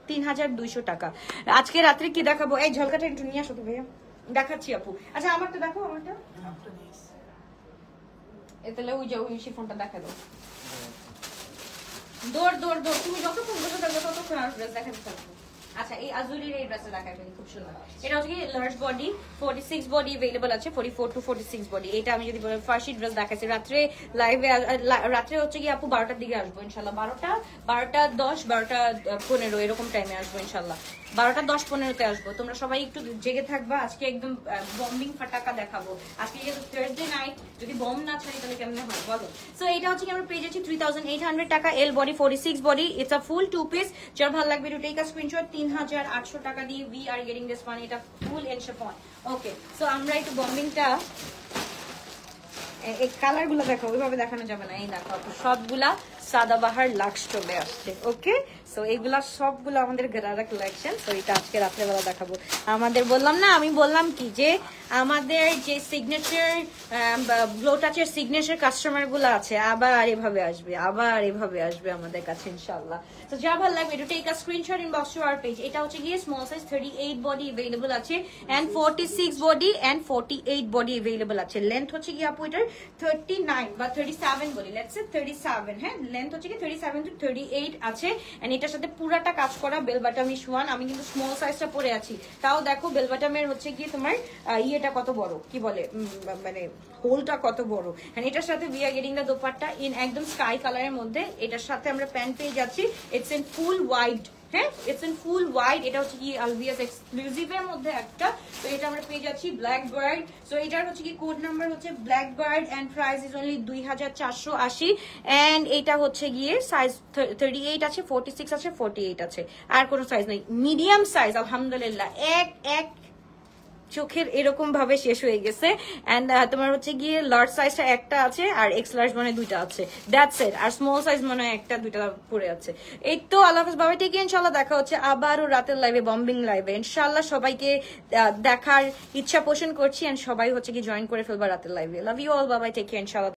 3200 টাকা। আজকে রাত্রে কি দেখাবো? এই ঝলকাটা একটু নিয়ে আসো তো ভাইয়া, দেখাচ্ছি আপু। আচ্ছা আমারটা দেখো, আমারটা তাহলে ওই যে ওই শিফনটা দেখা দাও। দৌড় তুমি যতক্ষণ বসে থাকবে ততক্ষণ আর ড্রেস দেখাতে থাকবো। আচ্ছা, এই আজুরির এই ড্রেসটা দেখাই ফেলি, খুব সুন্দর। এটা হচ্ছে কি লার্জ বডি, 46 বডি अवेलेबल আছে, 44 টু 46 বডি। এটা আমি যদি বলি ফার্স্ট ড্রেস দেখাচ্ছি, রাত্রে লাইভে, রাত্রে হচ্ছে কি আপু 12টার দিকে আসবো ইনশাআল্লাহ, 12টা 10 12টা 15 এরকম টাইমে আসবো ইনশাআল্লাহ। 12:10-15 আসবো, তোমরা সবাই একটু জেগে থাকবা। আজকে একদম বম্বিং ফাটাকা দেখাবো। আজকে যেহেতু থার্সডে নাইট, যদি বম না ছাড়ি তাহলে কেমনে হয় বলো। সো এটা হচ্ছে কি আমরা পেয়ে যাচ্ছি 3800 টাকা, L body 46 body, it's a full 2 piece. যার ভালো লাগবে টু টেক আ স্ক্রিনশট। 3800 টাকা দিয়ে we are getting this one, এটা ফুল এন্ড শিফন। ওকে, সো আমরা একটু বম্বিংটা, এই কালার গুলো দেখো, ওইভাবে দেখানো যাবে না। এই দেখো সবগুলা সাদাবাহার লাক্স চলে আসছে। ওকে, সো এইগুলা সবগুলো আমাদের গারারা কালেকশন। সো এটা আজকে রাত্রেবেলা দেখাবো। আমাদের বললাম না, আমি বললাম কি যে আমাদের যে সিগনেচার গ্লো টাচের সিগনেচার কাস্টমার গুলো আছে আবার এভাবে আসবে, আবার এভাবে আসবে আমাদের কাছে ইনশাআল্লাহ। তো যা ভালো লাগবে একটু take a screenshot, inbox to our page. এটা হচ্ছে গিয়ে স্মল সাইজ 38 বডি अवेलेबल আছে and 46 body and 48 body available আছে। লেন্থ হচ্ছে কি আপু এটার 39 বা 37 বলি, লেটস সে 37। হ্যাঁ, লেন্থ হচ্ছে কি 37 টু 38 আছে এন্ড এটার সাথে পুরাটা কাজ করা বেল বাটম ইশ ওয়ান। আমি কিন্তু স্মল সাইজটা পরে আছি, তাও দেখো বেল বাটমের হচ্ছে কি তোমার ইয়েটা কত বড়, কি বলে মানে হোলটা কত বড়। এন্ড এটার সাথে we are getting the dupatta in একদম স্কাই কালারের মধ্যে। এটার সাথে আমরা প্যান্ট পেয়ে যাচ্ছি, ইটস ইন ফুল হোয়াইট। হ্যাঁ, ইটস ইন ফুল হোয়াইট। এটা হচ্ছে কি আলভিয়াস এক্সক্লুসিভ এর মধ্যে একটা। তো এটা আমরা পেয়ে যাচ্ছি ব্ল্যাক বার্ড। সো এটার হচ্ছে কি কোড নাম্বার হচ্ছে black bird and price is only 2480। এন্ড এটা হচ্ছে গিয়ে সাইজ 38 আছে, 46 আছে, 48 আছে, আর কোনো সাইজ নেই। মিডিয়াম সাইজ আলহামদুলিল্লাহ এক চোখের এরকম ভাবে শেষ হয়ে গেছে। এন্ড তোমার হচ্ছে গিয়ে লার্জ সাইজটা একটা আছে আর এক্স লার্জ মানে দুইটা আছে, দ্যাটস ইট। আর স্মল সাইজ মানে একটা দুইটা পড়ে আছে। এই তো আল্লাহ হাফেজ বাবা, ঠিক ইনশাআল্লাহ দেখা হচ্ছে আবারও রাতের লাইভে, বম্বিং লাইভে ইনশাআল্লাহ। সবাইকে দেখার ইচ্ছা পোষণ করছি এন্ড সবাই হচ্ছে কি জয়েন করে ফেলবা রাতের লাইভে। লাভ ইউ অল, বাবাই, টেক কেয়ার ইনশাআল্লাহ।